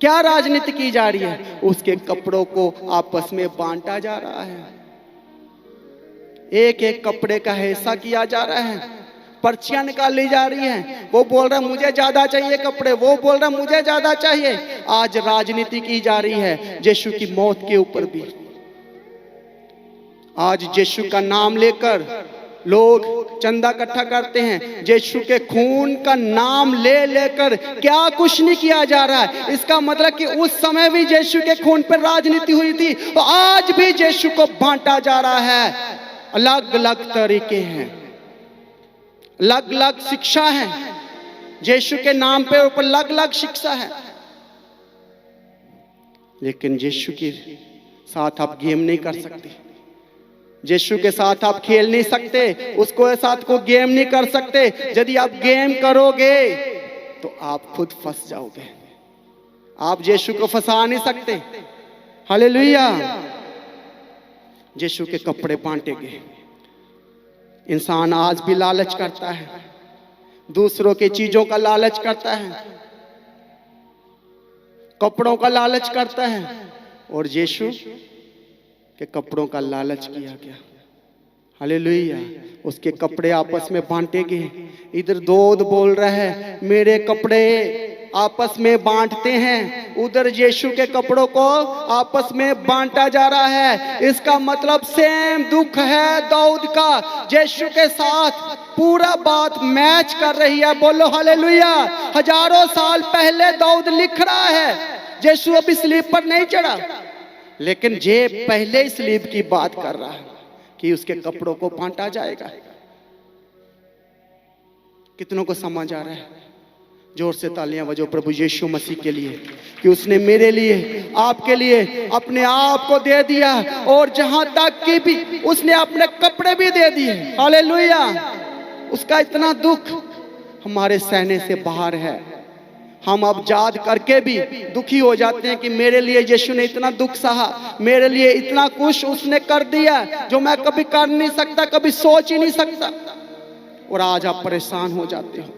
क्या राजनीति की जा रही है? उसके कपड़ों को आपस में बांटा जा रहा है, एक एक कपड़े का हिस्सा किया जा रहा है, पर्चियां निकाली जा रही हैं। वो बोल रहा है मुझे ज्यादा चाहिए कपड़े, वो बोल रहा है मुझे ज्यादा चाहिए। आज राजनीति की जा रही है यीशु की मौत के ऊपर भी। आज यीशु का नाम लेकर लोग चंदा इकट्ठा करते हैं, यीशु के खून का नाम ले लेकर क्या कुछ नहीं किया जा रहा है। इसका मतलब कि उस समय भी यीशु के खून पर राजनीति हुई थी, तो आज भी यीशु को बांटा जा रहा है। अलग अलग तरीके हैं, अलग अलग शिक्षा है, यीशु के नाम पे ऊपर अलग अलग शिक्षा है। लेकिन यीशु के साथ आप गेम नहीं कर सकते, यीशु के साथ आप खेल नहीं सकते, उसको साथ को गेम नहीं कर सकते। यदि आप गेम करोगे तो आप खुद फंस जाओगे, आप यीशु को फंसा नहीं सकते। हालेलुया। यीशु के कपड़े बांटे गए। इंसान आज भी लालच करता है, दूसरों की चीजों का लालच करता है, कपड़ों का लालच करता है, और यीशु के कपड़ों का लालच किया गया। हालेलुया। उसके कपड़े आपस में बांटे गए। इधर दाऊद बोल रहा है मेरे कपड़े आपस में बांटते हैं, उधर यीशु के कपड़ों को आपस में बांटा जा रहा है। इसका मतलब सेम दुख है दाऊद का, यीशु के साथ पूरा बात मैच कर रही है। बोलो हालेलुया। हजारों साल पहले दाऊद लिख रहा है, यीशु अभी सलीब पर नहीं चढ़ा, लेकिन ये पहले ही सलीब की बात कर रहा है कि उसके कपड़ों को बांटा जाएगा। कितनों को समझ आ रहा है? जोर से तालियां बजाओ प्रभु यीशु मसीह के लिए कि उसने मेरे लिए, आपके लिए अपने आप को दे दिया, और जहां तक कि भी उसने अपने कपड़े भी दे दिए। हालेलुया। उसका इतना दुख हमारे सहने से बाहर है। हम अब याद करके भी दुखी हो जाते हैं कि मेरे लिए यीशु ने इतना दुख सहा, मेरे लिए इतना कुछ उसने कर दिया जो मैं कभी कर नहीं सकता, कभी सोच ही नहीं सकता, और आज आप परेशान हो जाते हो।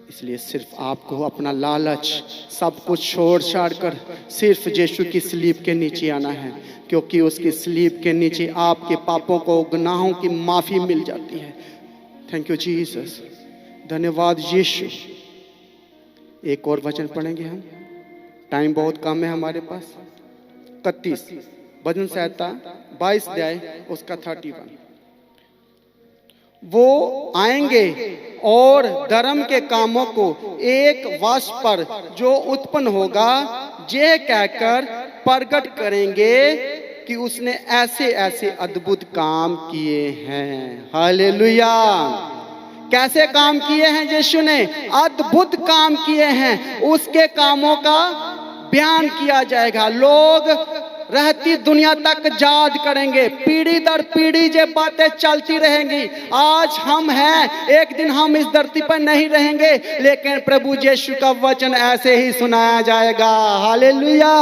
इसलिए सिर्फ आपको अपना लालच सब कुछ छोड़ छाड़ कर सिर्फ यीशु की सलीब के नीचे आना है, क्योंकि उसकी सलीब के नीचे आपके पापों को, गुनाहों की माफी मिल जाती है। थैंक यू जीसस, धन्यवाद यीशु। एक और वचन पढ़ेंगे हम, टाइम बहुत कम है हमारे पास। 31 भजन संहिता 22 अध्याय उसका 31। वो आएंगे और धर्म के कामों को एक वर्ष पर जो उत्पन्न होगा ये कहकर प्रकट करेंगे कि उसने ऐसे ऐसे अद्भुत काम किए हैं। हालेलुया। कैसे काम किए हैं यीशु ने? अद्भुत काम किए हैं। उसके कामों का बयान किया जाएगा, लोग रहती दुनिया तक याद करेंगे, पीढ़ी दर पीढ़ी ये बातें चलती रहेंगी। आज हम हैं, एक दिन हम इस धरती पर नहीं रहेंगे, लेकिन प्रभु यीशु का वचन ऐसे ही सुनाया जाएगा। हालेलुया।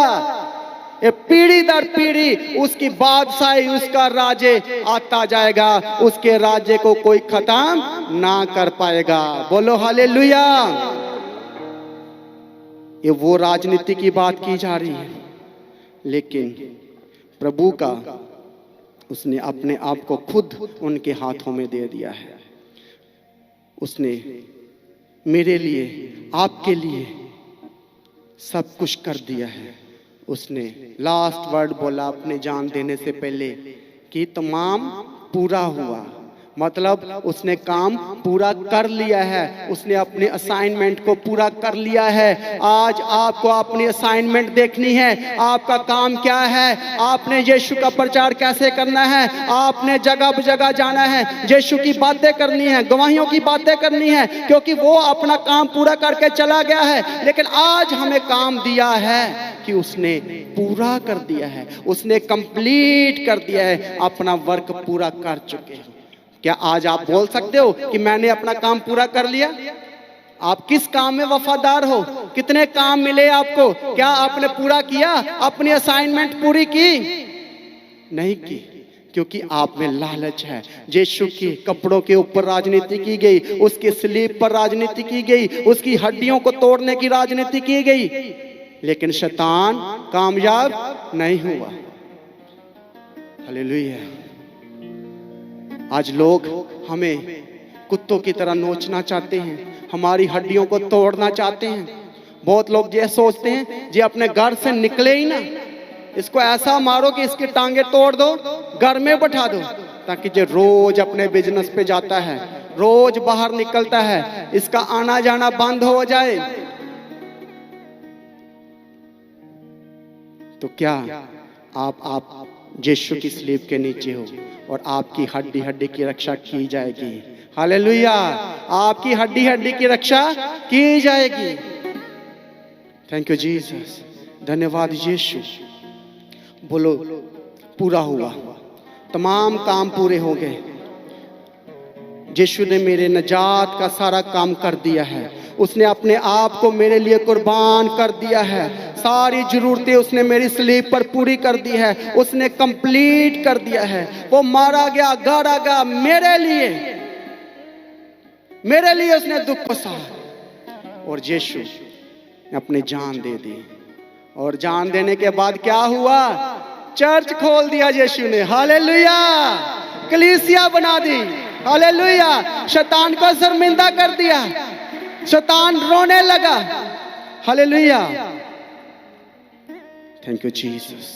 ये पीढ़ी दर पीढ़ी उसकी बादशाही, उसका राज्य आता जाएगा, उसके राज्य को कोई खत्म ना कर पाएगा। बोलो हालेलुया। ये वो राजनीति की बात की जा रही है, लेकिन प्रभु का उसने अपने आप को खुद उनके हाथों में दे दिया है। उसने मेरे लिए, आपके लिए सब कुछ कर दिया है। उसने लास्ट वर्ड बोला अपने जान देने से पहले कि तमाम पूरा हुआ, मतलब उसने काम पूरा कर लिया है, उसने अपने असाइनमेंट को पूरा कर लिया है। आज आपको अपनी असाइनमेंट देखनी है, आपका काम क्या है, आपने यीशु का प्रचार कैसे करना है, आपने जगह जगह जाना है, यीशु की बातें करनी है, गवाहियों की बातें करनी है, क्योंकि वो अपना काम पूरा करके चला गया है। लेकिन आज हमें काम दिया है कि उसने पूरा कर दिया है, उसने कंप्लीट कर दिया है, अपना वर्क पूरा कर चुके हैं। क्या आज आप बोल सकते हो कि मैंने अपना काम पूरा कर लिया? आप किस काम में वफादार हो? कितने काम मिले आपको? क्या आपने पूरा किया? अपनी असाइनमेंट पूरी की? नहीं की, क्योंकि आप में लालच है। यीशु के कपड़ों के ऊपर राजनीति की गई, उसके स्लीब पर राजनीति की गई, उसकी हड्डियों को तोड़ने की राजनीति की गई, लेकिन शैतान कामयाब नहीं हुआ। हालेलुया। आज लोग हमें कुत्तों की तरह नोचना चाहते हैं, हमारी हड्डियों को तोड़ना चाहते हैं। बहुत लोग ये सोचते हैं जी अपने घर से निकले ही ना, इसको ऐसा मारो कि इसकी टांगे तोड़ दो, घर में बैठा दो, ताकि जो रोज अपने बिजनेस पे जाता है, रोज बाहर निकलता है, इसका आना जाना बंद हो जाए। तो क्या आप यीशु की स्लीब के नीचे हो और आपकी हड्डी हड्डी की रक्षा की जाएगी। हालेलुया। आपकी हड्डी हड्डी की रक्षा की जाएगी। Thank you Jesus. धन्यवाद यीशु। बोलो पूरा हुआ, तमाम काम पूरे हो गए। यीशु ने मेरे नजात का सारा काम कर दिया है, उसने अपने आप को मेरे लिए कुर्बान कर दिया है, सारी जरूरतें उसने मेरी स्लीब पर पूरी कर दी है, उसने कंप्लीट कर दिया है। वो मारा गया, गाड़ा गया मेरे लिए उसने दुख को सहा और यीशु ने अपनी जान दे दी। और जान देने के बाद क्या हुआ? चर्च खोल दिया यीशु ने। हालेलुया। कलीसिया बना दी। हालेलुया। शैतान को शर्मिंदा कर दिया, शैतान रोने लगा। Hallelujah. Thank you Jesus.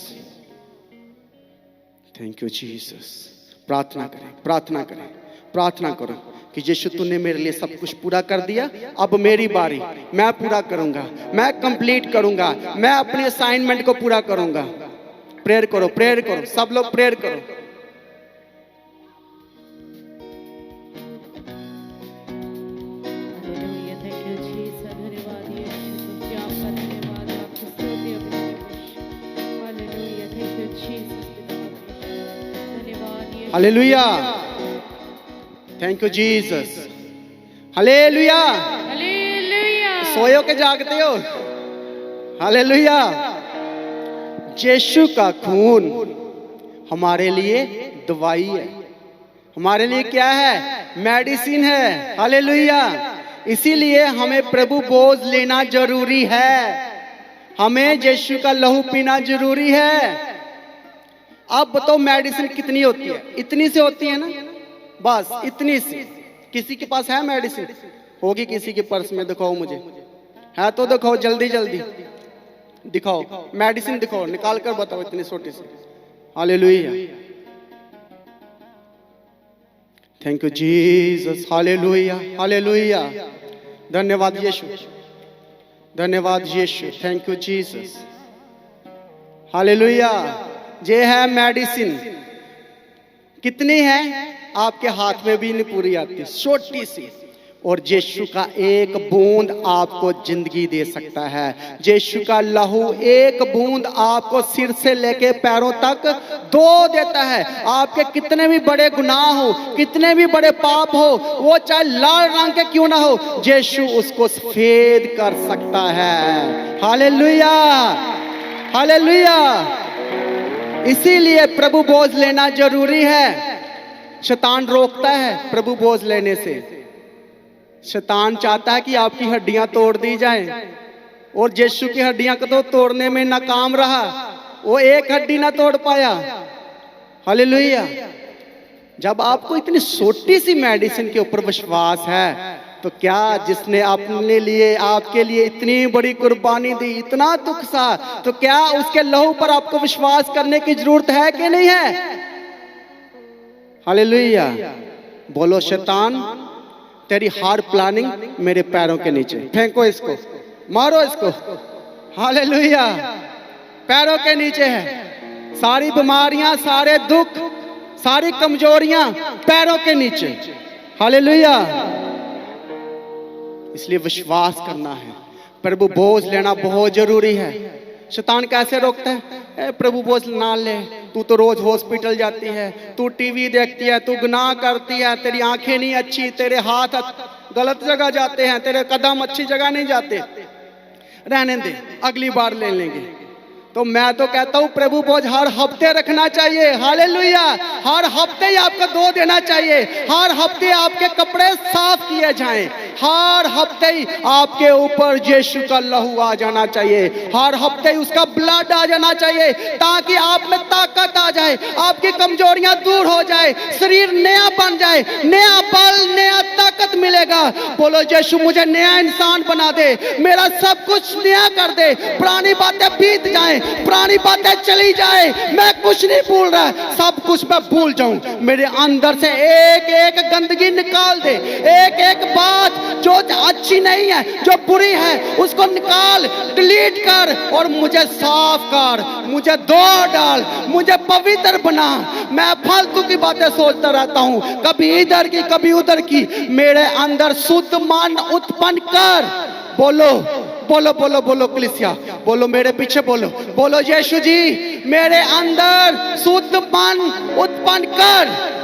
Thank you Jesus. प्रार्थना करें, प्रार्थना करें, प्रार्थना करो कि यीशु तूने मेरे लिए सब कुछ पूरा कर दिया, अब मेरी बारी, मैं पूरा करूंगा, मैं कंप्लीट करूंगा, मैं अपनी असाइनमेंट को पूरा करूंगा। प्रेयर करो, प्रेयर करो, सब लोग प्रेयर करो। Hallelujah. Thank you Jesus. Hallelujah. Hallelujah. सोयो के जागते हो? हालेलुया। यीशु का खून हमारे लिए दवाई है, हमारे लिए क्या है? मेडिसिन है। हालेलुया। इसीलिए हमें प्रभु बोझ लेना जरूरी है, हमें यीशु का लहू पीना जरूरी है। अब बताओ मेडिसिन कितनी होती है? इतनी से होती है ना, बस इतनी सी। किसी के पास है मेडिसिन? होगी किसी के पर्स में, दिखाओ मुझे। है तो दिखाओ, जल्दी जल्दी दिखाओ, मेडिसिन दिखाओ, निकाल कर बताओ इतनी छोटी सी। Hallelujah. Thank you Jesus. Hallelujah. Hallelujah. धन्यवाद यीशु, धन्यवाद यीशु। Thank you Jesus. हालेलुया। ये है मेडिसिन। कितनी है? आपके हाथ में भी नहीं पूरी आती, छोटी सी। और यीशु का एक बूंद आपको जिंदगी दे सकता है। यीशु का लहू एक बूंद आपको सिर से लेके पैरों तक धो देता है। आपके कितने भी बड़े गुनाह हो, कितने भी बड़े पाप हो, वो चाहे लाल रंग के क्यों ना हो, यीशु उसको सफेद कर सकता है। हालेलुया। हालेलुया। इसीलिए प्रभु बोझ लेना जरूरी है। शैतान रोकता है प्रभु बोझ लेने से। शैतान चाहता है कि आपकी हड्डियां तोड़ दी जाएं, और यीशु की हड्डियां को तो तोड़ने में नाकाम रहा, वो एक हड्डी ना तोड़ पाया। हालेलुया। जब आपको इतनी छोटी सी मेडिसिन के ऊपर विश्वास है, तो क्या जिसने अपने लिए आपके लिए इतनी बड़ी कुर्बानी दी, इतना दुख सहा, तो क्या उसके लहू पर आपको विश्वास करने की जरूरत है कि नहीं है? हालेलुया। बोलो शैतान, तेरी हार प्लानिंग मेरे पैरों के नीचे, फेंको इसको, मारो इसको। हालेलुया। पैरों के नीचे है सारी बीमारियां, सारे दुख, सारी कमजोरियां पैरों के नीचे। हालेलुया। इसलिए विश्वास करना है, प्रभु बोझ लेना बहुत जरूरी है। शैतान कैसे रोकता है? प्रभु बोझ ना ले, तू तो रोज हॉस्पिटल जाती है, तू टीवी देखती है, तू गुनाह करती है, तेरी आंखें नहीं अच्छी, तेरे हाथ गलत जगह जाते हैं, तेरे कदम अच्छी जगह नहीं जाते, रहने दे, अगली बार ले लेंगे। तो मैं तो कहता हूं प्रभु बोझ हर हफ्ते रखना चाहिए। हालेलुया। हर हफ्ते ही आपको धो देना चाहिए, हर हफ्ते आपके कपड़े साफ किए जाएं, हर हफ्ते ही आपके ऊपर यीशु का लहू आ जाना चाहिए, हर हफ्ते ही उसका ब्लड आ जाना चाहिए, ताकि आप में ताकत आ जाए, आपकी कमजोरियां दूर हो जाए, शरीर नया बन जाए, नया बल, नया ताकत मिलेगा। बोलो यीशु मुझे नया इंसान बना दे, मेरा सब कुछ नया कर दे, पुरानी बातें बीत जाएं, पुरानी बातें चली जाए, मैं कुछ नहीं भूल रहा, सब कुछ मैं भूल जाऊं। मेरे अंदर से एक एक गंदगी निकाल दे, एक एक बात जो अच्छी नहीं है, जो बुरी है, उसको निकाल, डिलीट कर और मुझे साफ कर, मुझे धो डाल, मुझे पवित्र बना। मैं फालतू की बातें सोचता रहता हूं, कभी इधर की कभी उधर की। मेरे अंदर शुद्ध मन उत्पन्न कर। बोलो बोलो बोलो बोलो कलीसिया, बोलो मेरे पीछे बोलो, बोलो यीशु जी मेरे अंदर शुद्ध मन उत्पन्न कर।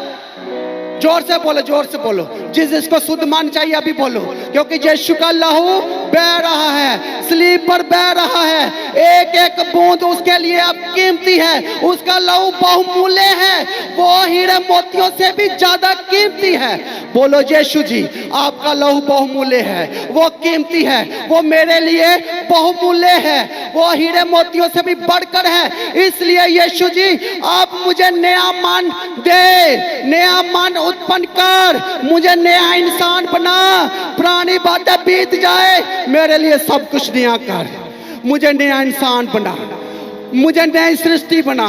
जोर से बोलो, जोर से बोलो, जिसको शुद्ध मन चाहिए अभी बोलो, क्योंकि यीशु का लहू बह रहा है, स्लीप पर बह रहा है, एक एक बूंद उसके लिए अब कीमती है, उसका लहू बहुमूल्य है, वो हीरे मोतियों से भी ज्यादा कीमती है। बोलो यीशु जी आपका लहू बहुमूल्य है, वो कीमती है, वो मेरे लिए बहुमूल्य है, वो हीरे मोतियों से भी बढ़कर है। इसलिए यीशु जी आप मुझे नया मन दे, नया मन उत्पन्न कर, मुझे नया इंसान बना, पुरानी बातें बीत जाए, मेरे लिए सब कुछ नया कर, मुझे नया इंसान बना, मुझे नई सृष्टि बना,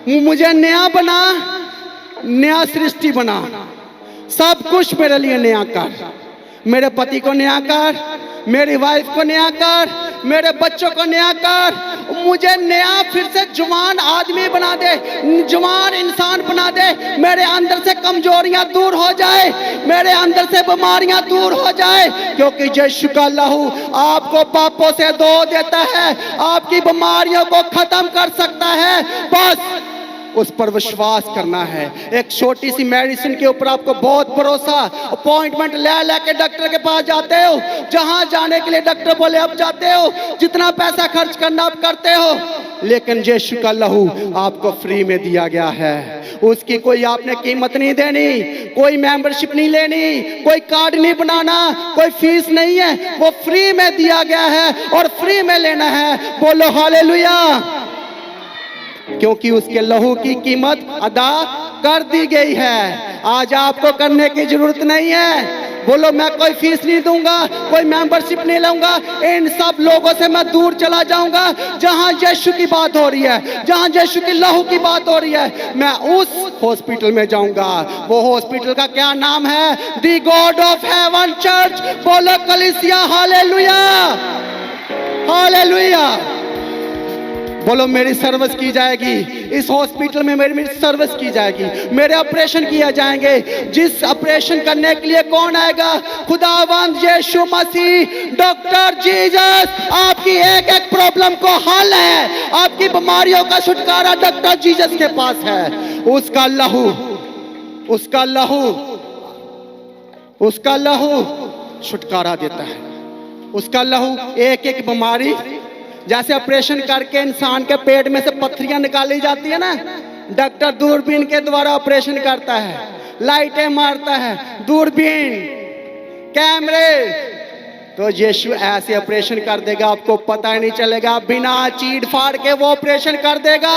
मुझे नया बना, नया सृष्टि बना, सब कुछ मेरे लिए नया कर। मेरे पति को नया कर, मेरी वाइफ को नया कर, मेरे बच्चों को नया कर, मुझे नया फिर से जवान आदमी बना दे, जवान इंसान बना दे, मेरे अंदर से कमजोरियां दूर हो जाए, मेरे अंदर से बीमारियां दूर हो जाए, क्योंकि यीशु का लहू आपको पापों से धो देता है, आपकी बीमारियों को खत्म कर सकता है। बस उस पर विश्वास करना है। एक छोटी सी मेडिसिन के ऊपर आपको बहुत भरोसा, अपॉइंटमेंट ले के डॉक्टर के पास जाते हो, जहां जाने के लिए डॉक्टर बोले अब जाते हो, जितना पैसा खर्च करना आप करते हो, लेकिन यीशु का लहू आपको फ्री में दिया गया है, उसकी कोई आपने कीमत नहीं देनी, कोई मेंबरशिप नहीं लेनी, कोई कार्ड नहीं बनाना, कोई फीस नहीं है, वो फ्री में दिया गया है और फ्री में लेना है। बोलो हालेलुया। क्योंकि उसके लहू की कीमत अदा कर दी गई है, आज आपको करने की जरूरत नहीं है। बोलो मैं कोई फीस नहीं दूंगा, कोई मेंबरशिप नहीं लूंगा, इन सब लोगों से मैं दूर चला जाऊंगा। जहां यीशु की बात हो रही है, जहां यीशु की लहू की बात हो रही है, मैं उस हॉस्पिटल में जाऊंगा। वो हॉस्पिटल का क्या नाम है? दी गॉड ऑफ हेवन चर्च। बोलो कलीसिया हालेलुया, हालेलुया। बोलो मेरी सर्विस की जाएगी, इस हॉस्पिटल में मेरी सर्विस की जाएगी, मेरे ऑपरेशन किए जाएंगे। जिस ऑपरेशन करने के लिए कौन आएगा? खुदावंद यीशु मसीह, डॉक्टर जीसस। आपकी एक एक प्रॉब्लम को हल है, आपकी बीमारियों का छुटकारा डॉक्टर जीसस के पास है। उसका लहू, उसका लहू, उसका लहू छुटकारा देता है। उसका लहू एक एक बीमारी, जैसे ऑपरेशन करके इंसान के पेट में से पत्थरियां निकाली जाती है ना, डॉक्टर दूरबीन के द्वारा ऑपरेशन करता है, लाइटें मारता है, दूरबीन, कैमरे, तो यीशु ऐसे ऑपरेशन कर देगा, आपको पता ही नहीं चलेगा, बिना चीड़ फाड़ के वो ऑपरेशन कर देगा।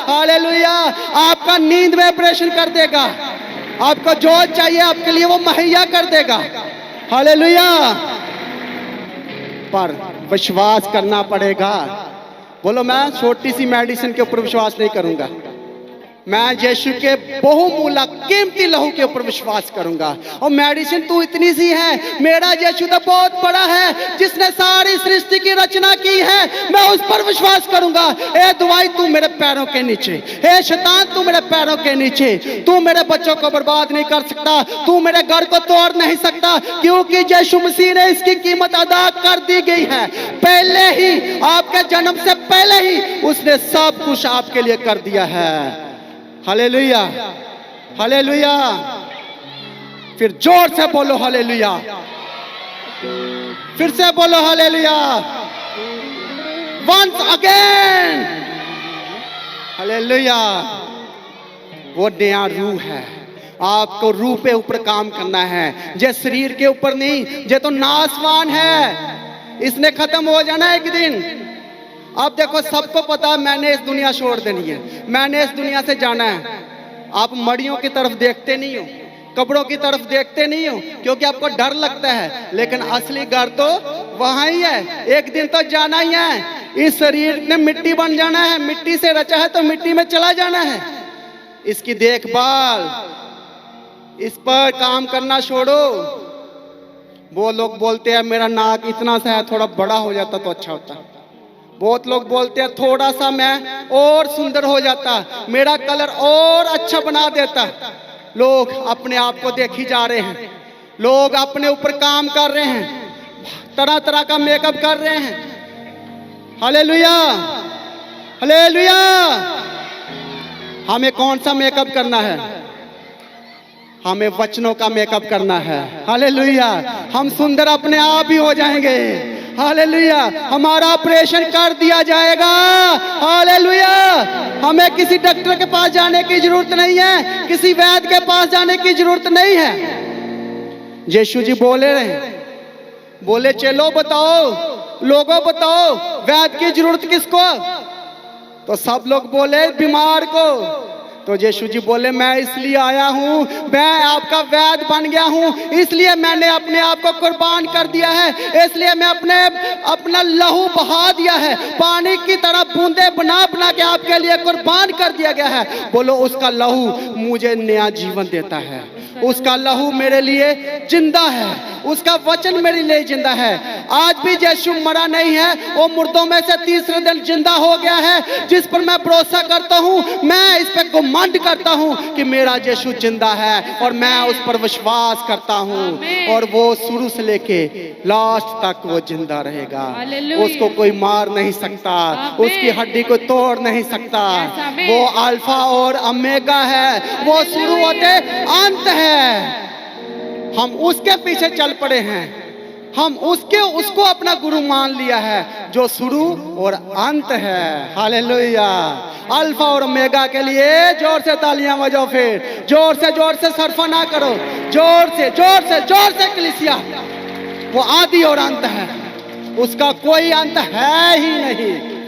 हालेलुया। आपका नींद में ऑपरेशन कर देगा, आपको जो चाहिए आपके लिए वो मुहैया कर देगा। हालेलुया। पर विश्वास करना पड़ेगा। बोलो, मैं छोटी सी मेडिसिन के ऊपर विश्वास नहीं करूंगा, मैं यीशु के बहुमूल्य कीमती लहू के ऊपर विश्वास करूंगा। और मेडिसिन तू इतनी सी है, मेरा यीशु तो बहुत बड़ा है जिसने सारी सृष्टि की रचना की है, मैं उस पर विश्वास करूंगा। ए दवाई तू मेरे पैरों के नीचे, हे शैतान तू मेरे पैरों के नीचे, तू मेरे बच्चों को बर्बाद नहीं कर सकता, तू मेरे घर को तोड़ नहीं सकता, क्योंकि यीशु मसीह ने इसकी कीमत अदा कर दी गई है। पहले ही, आपके जन्म से पहले ही उसने सब कुछ आपके लिए कर दिया है। Hallelujah, hallelujah. फिर जोर से बोलो हालेलुया, फिर से बोलो हालेलुया, वंस अगेन हालेलुया। वो नया रूह है, आपको रूह पे ऊपर काम करना है, जे शरीर के ऊपर नहीं, जे तो नासवान है, इसने खत्म हो जाना एक दिन। अब देखो, सबको पता है मैंने इस दुनिया छोड़ देनी है, मैंने इस दुनिया से जाना है। आप मड़ियों की तरफ देखते नहीं हो, कब्रों की तरफ देखते नहीं हो, क्योंकि आपको डर लगता है, लेकिन असली घर तो वहां ही है, एक दिन तो जाना ही है। इस शरीर ने मिट्टी बन जाना है, मिट्टी से रचा है तो मिट्टी में चला जाना है। इसकी देखभाल, इस पर काम करना छोड़ो। वो लोग बोलते हैं मेरा नाक इतना सा है, थोड़ा बड़ा हो जाता तो अच्छा होता। बहुत लोग बोलते हैं थोड़ा सा मैं और सुंदर हो जाता, मेरा कलर और अच्छा बना देता। लोग अपने आप को देखी जा रहे हैं, लोग अपने ऊपर काम कर रहे हैं, तरह तरह का मेकअप कर रहे हैं। Hallelujah, hallelujah. हमें कौन सा मेकअप करना है? हमें वचनों का मेकअप करना है। हालेलुया। हम सुंदर अपने आप ही हो जाएंगे। हालेलुया। हमारा ऑपरेशन कर दिया जाएगा। हालेलुया। हमें किसी डॉक्टर के पास जाने की जरूरत नहीं है, किसी वैद्य के पास जाने की जरूरत नहीं है। यीशु जी बोले रहे, बोले चलो बताओ, लोगों बताओ वैद्य की जरूरत किसको? तो सब लोग बोले बीमार को। तो यीशु जी बोले मैं इसलिए आया हूँ, मैं आपका वैद्य बन गया हूँ, इसलिए मैंने अपने आप को कुर्बान कर दिया है, इसलिए मैं अपना लहू बहा दिया है, पानी की तरह बूंदे बना बना के आपके लिए कुर्बान कर दिया गया है। बोलो उसका लहू मुझे नया जीवन देता है, उसका लहू मेरे लिए जिंदा है, उसका वचन मेरे लिए जिंदा है। आज भी यीशु मरा नहीं है, वो मुर्दों में से तीसरे दिन जिंदा हो गया है, जिस पर मैं भरोसा करता हूँ, मैं इस पे घमंड करता हूँ कि मेरा यीशु जिंदा है और मैं उस पर विश्वास करता हूँ, और वो शुरू से लेके लास्ट तक वो जिंदा रहेगा। उसको कोई मार नहीं सकता, उसकी हड्डी को तोड़ नहीं सकता। वो अल्फा और ओमेगा है, वो शुरू होते अंत है। हम उसके पीछे चल पड़े हैं, हम उसको अपना गुरु मान लिया है, जो शुरू और अंत है। हालेलुया। अल्फा और ओमेगा के लिए जोर से तालियां बजाओ, फिर जोर से सरफा ना करो, जोर से कलीसिया। वो आदि और अंत है, उसका कोई अंत है ही नहीं।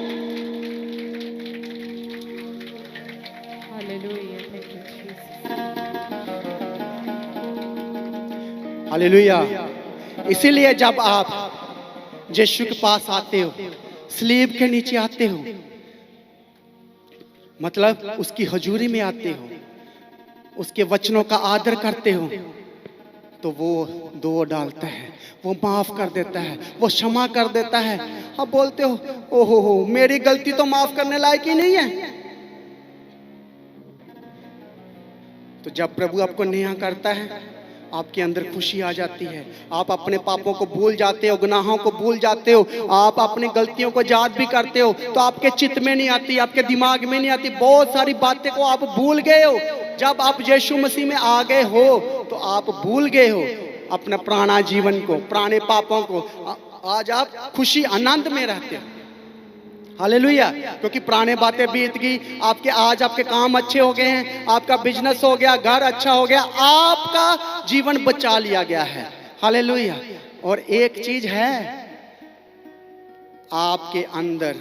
हालेलुया। इसीलिए जब आप यीशु के पास आते हो, स्लीब के नीचे आते हो, मतलब उसकी हजूरी में आते हो, उसके वचनों का आदर करते हो, तो वो दो डालता है, वो माफ कर देता है, वो क्षमा कर देता है। आप बोलते हो ओहो हो, मेरी गलती तो माफ करने लायक ही नहीं है। तो जब प्रभु आपको नया करता है, आपके अंदर खुशी आ जाती है, आप अपने पापों को भूल जाते हो, गुनाहों को भूल जाते हो, आप अपनी गलतियों को याद भी करते हो, तो आपके चित्त में नहीं आती, आपके दिमाग में नहीं आती, बहुत सारी बातें को आप भूल गए हो। जब आप यीशु मसीह में आ गए हो तो आप भूल गए हो अपना पुराना जीवन को, पुराने पापों को। आज आप खुशी आनंद में रहते हो। हालेलुया। क्योंकि पुराने बातें बीत गई, आज आपके काम अच्छे हो गए हैं, आपका बिजनेस हो गया, घर अच्छा हो गया, आपका जीवन बचा लिया गया है। हालेलुया। और एक चीज है, आपके अंदर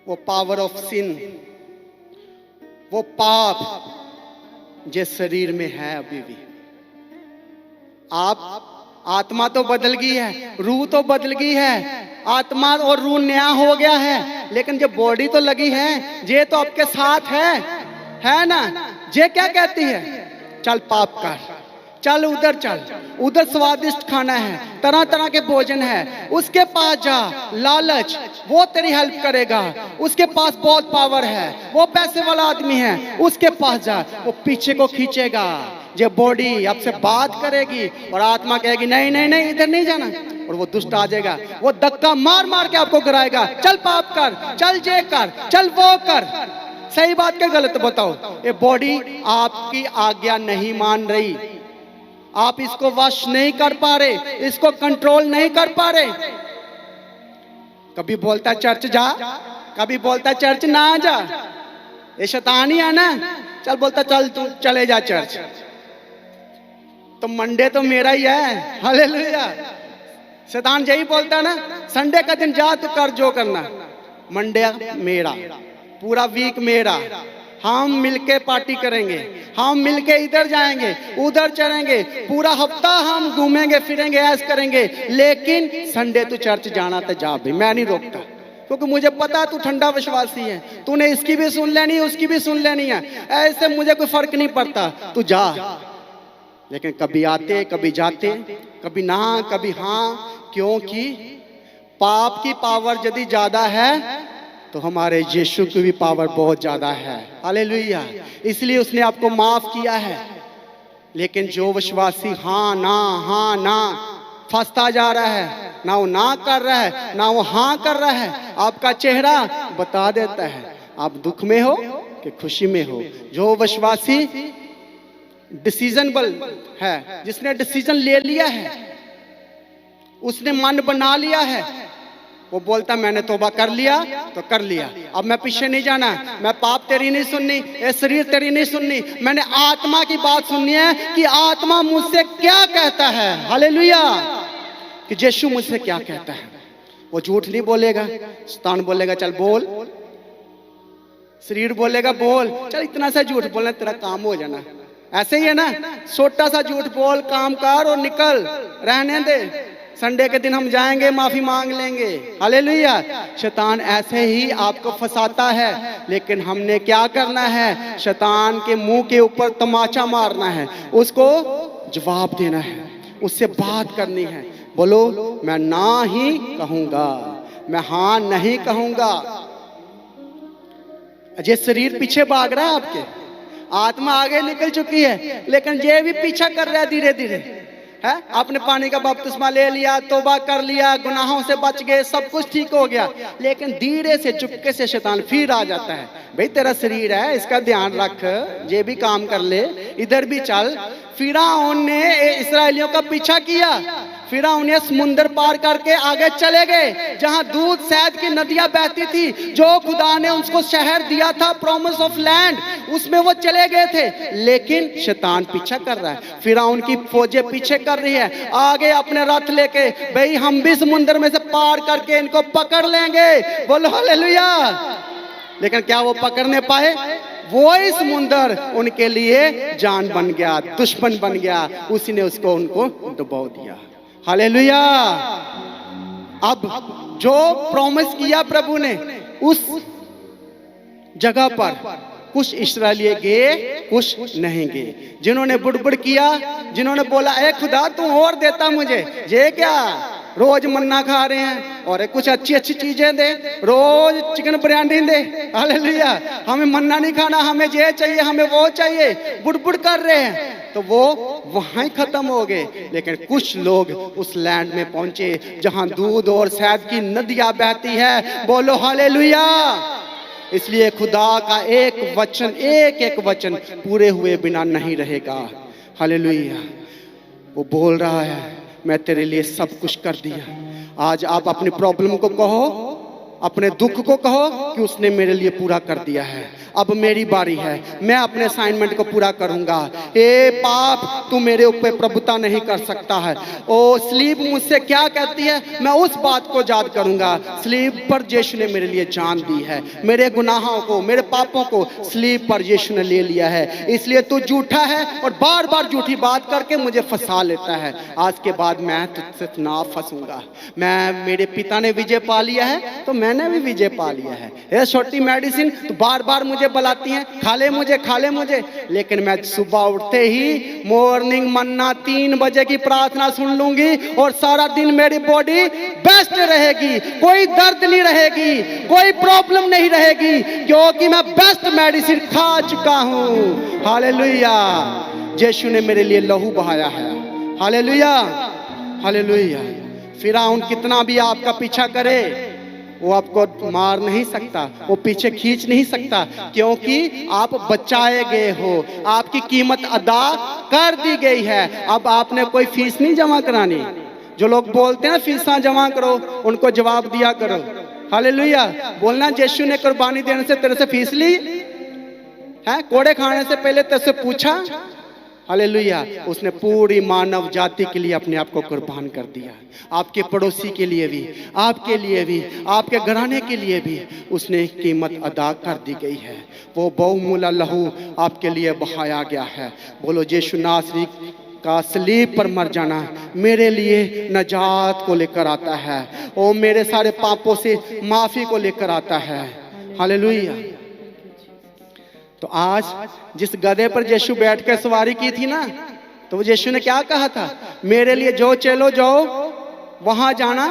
वो पावर ऑफ सिन, वो पाप, जिस शरीर में है अभी भी। आप आत्मा तो बदल गई है, रूह तो बदल गई है, आत्मा और रूह नया हो गया है, लेकिन जो बॉडी तो लगी है, ये तो आपके साथ है ना। ये क्या कहती है, चल पाप कर, चल उधर चल, उधर स्वादिष्ट खाना है, तरह तरह के भोजन है, उसके पास जा, लालच, वो तेरी हेल्प करेगा, उसके पास बहुत पावर है, वो पैसे वाला आदमी है, उसके पास जा, वो पीछे को खींचेगा। ये बॉडी आपसे बात करेगी और आत्मा कहेगी नहीं नहीं नहीं इधर नहीं जाना, और वो दुष्ट आ जाएगा, वो धक्का मार मार के आपको गिराएगा, चल पाप कर, चल ये कर, चल वो कर। सही बात क्या गलत बताओ? ये बॉडी आपकी आज्ञा नहीं मान रही, आप इसको वश नहीं कर पा रहे, इसको कंट्रोल नहीं कर पा रहे। कभी बोलता चर्च जा, कभी बोलता चर्च ना जा, ये शैतानी है ना। चल बोलता चल तू चले जा चर्च, तो मंडे तो मेरा ही है, हालेलुया। शैतान यही बोलता ना, संडे का दिन जा तू कर जो करना, मंडे मेरा, पूरा वीक मेरा, हम मिलके पार्टी करेंगे, हम मिलके इधर जाएंगे उधर चलेंगे, पूरा हफ्ता हम घूमेंगे फिरेंगे ऐस करेंगे, लेकिन संडे तू चर्च जाना तो जा भी, मैं नहीं रोकता, क्योंकि मुझे पता तू ठंडा विश्वासी है, तूने इसकी भी सुन लेनी उसकी भी सुन लेनी है, ऐसे मुझे कोई फर्क नहीं पड़ता, तू जा। लेकिन कभी आते कभी जाते, कभी ना कभी हाँ, क्योंकि पाप की पावर यदि ज्यादा है तो हमारे यीशु की भी पावर बहुत ज्यादा है, हालेलुया। इसलिए उसने आपको माफ किया है। लेकिन जो विश्वासी हाँ ना फंसता जा रहा है, ना वो ना कर रहा है ना वो हाँ कर रहा है, आपका चेहरा बता देता है आप दुख में हो कि खुशी में हो। जो विश्वासी डिसीजनबल है, जिसने डिसीजन ले लिया है, उसने मन बना लिया है, वो बोलता मैंने तौबा कर लिया तो कर लिया, अब मैं पीछे नहीं जाना, मैं पाप तेरी नहीं सुननी, ये शरीर तेरी नहीं सुननी, मैंने आत्मा की बात सुननी है कि आत्मा मुझसे क्या कहता है, हालेलुया, कि यीशु मुझसे क्या कहता है। वो झूठ नहीं बोलेगा, शैतान बोलेगा चल बोल, शरीर बोलेगा बोल, चल इतना सा झूठ बोलना तेरा काम हो जाना, ऐसे ही है ना, छोटा सा झूठ बोल, काम कर और निकल, रहने दे, संडे के दिन हम जाएंगे माफी मांग लेंगे, हालेलुया। शैतान ऐसे ही आपको फंसाता है, लेकिन हमने क्या करना है, शैतान के मुंह के ऊपर तमाचा मारना है, उसको जवाब देना है, उससे बात करनी है। बोलो मैं ना ही कहूंगा, मैं हाँ नहीं कहूंगा। ये शरीर पीछे भाग रहा है आपके, आत्मा आगे निकल चुकी है, लेकिन ये भी पीछा कर रहा है धीरे धीरे, है। आपने पानी का बपतिस्मा ले लिया, तौबा कर लिया, गुनाहों से बच गए, सब कुछ ठीक हो गया, लेकिन धीरे से चुपके से शैतान फिर आ जाता है, भाई तेरा शरीर है इसका ध्यान रख, ये भी काम कर ले, इधर भी चल। फिरौन ने इस्राएलियों का पीछा किया, फिरौन ने समुंदर पार करके आगे चले गए, जहां दूध शहद की नदियां बहती थी, जो खुदा ने उसको शहर दिया था, प्रॉमिस ऑफ लैंड, उसमें वो चले गए थे। लेकिन शैतान पीछा कर रहा है, फिरौन की फौजें पीछे कर रही है, आगे अपने रथ लेके, भाई हम भी समुंदर में से पार करके इनको पकड़ लेंगे, बोलो हालेलुया। लेकिन क्या वो पकड़ने पाए? वो ही समुंदर उनके लिए जान बन गया, दुश्मन बन गया, उसी ने उसको उनको डुबो दिया, हालेलुया। अब जो प्रॉमिस किया प्रभु ने, उस जगह पर कुछ इस्राएली गए, कुछ नहीं गए। जिन्होंने बुड़बुड़ किया, जिन्होंने बोला ए खुदा तू और देता मुझे, ये क्या रोज मन्ना खा रहे हैं और कुछ अच्छी अच्छी चीजें दे, रोज चिकन बिरयानी दे, हालेलुया, हमें मन्ना नहीं खाना, हमें ये चाहिए, हमें वो चाहिए, बुड़बुड़ कर रहे हैं, तो वो वहां ही खत्म हो गए। लेकिन कुछ लोग उस लैंड में पहुंचे जहां दूध और शहद की नदियां बहती है, बोलो हालेलुया। इसलिए खुदा का एक वचन, एक वचन पूरे हुए बिना नहीं रहेगा, हालेलुया। वो बोल रहा है मैं तेरे लिए सब कुछ कर दिया। आज आप अपनी प्रॉब्लम को कहो, अपने दुख को कहो कि उसने मेरे लिए पूरा कर दिया है, अब मेरी बारी है, मैं अपने असाइनमेंट को पूरा करूंगा। ए पाप, तू मेरे ऊपर प्रभुता नहीं कर सकता है। ओ स्लीप मुझसे क्या कहती है, मैं उस बात को याद करूंगा। स्लीप पर यीशु ने मेरे लिए जान दी है, मेरे गुनाहों को, मेरे पापों को स्लीप पर यीशु ने ले लिया है। इसलिए तू झूठा है और बार बार झूठी बात करके मुझे फंसा लेता है। आज के बाद मैं तुझसे ना फंसूंगा। मेरे पिता ने विजय पा लिया है तो मैंने भी विजय पा लिया है। ये छोटी मेडिसिन तो बार बार मुझे बुलाती हैं, खा ले मुझे, खा ले मुझे, लेकिन मैं सुबह उठते ही मॉर्निंग मन्ना 3 बजे की प्रार्थना सुन लूंगी और सारा दिन मेरी बॉडी बेस्ट रहेगी, कोई दर्द नहीं रहेगी, कोई प्रॉब्लम नहीं रहेगी, क्योंकि मैं बेस्ट मेडिसिन खा चुका हूं। हालेलुया, यीशु ने मेरे लिए लहू बहाया है। Hallelujah, hallelujah. फिरौन कितना भी आपका पीछा करे, वो आपको मार नहीं सकता, वो पीछे खींच नहीं सकता, क्योंकि आप बचाए गए हो, आपकी कीमत अदा कर दी गई है। अब आपने कोई फीस नहीं जमा करानी। जो लोग बोलते हैं फीसा जमा करो, उनको जवाब दिया करो। हालेलुया, बोलना यीशु ने कुर्बानी देने से तेरे से फीस ली है, कोड़े खाने से पहले तेरे से पूछा। हालेलुया, उसने पूरी मानव जाति के लिए अपने आप को कुर्बान कर दिया। आपके पड़ोसी के लिए भी, आपके लिए भी, आपके घराने के लिए भी उसने कीमत अदा कर दी गई है। वो बहुमूल्य लहू आपके लिए बहाया गया है। बोलो, यीशु नासरी का सलीब पर मर जाना मेरे लिए नजात को लेकर आता है, वो मेरे सारे पापों से माफी को लेकर आता है। हालेलुया। तो आज जिस गधे पर यीशु बैठ कर सवारी की थी ना, तो वो यीशु ने क्या कहा था, मेरे लिए जो चलो जाओ वहां जाना।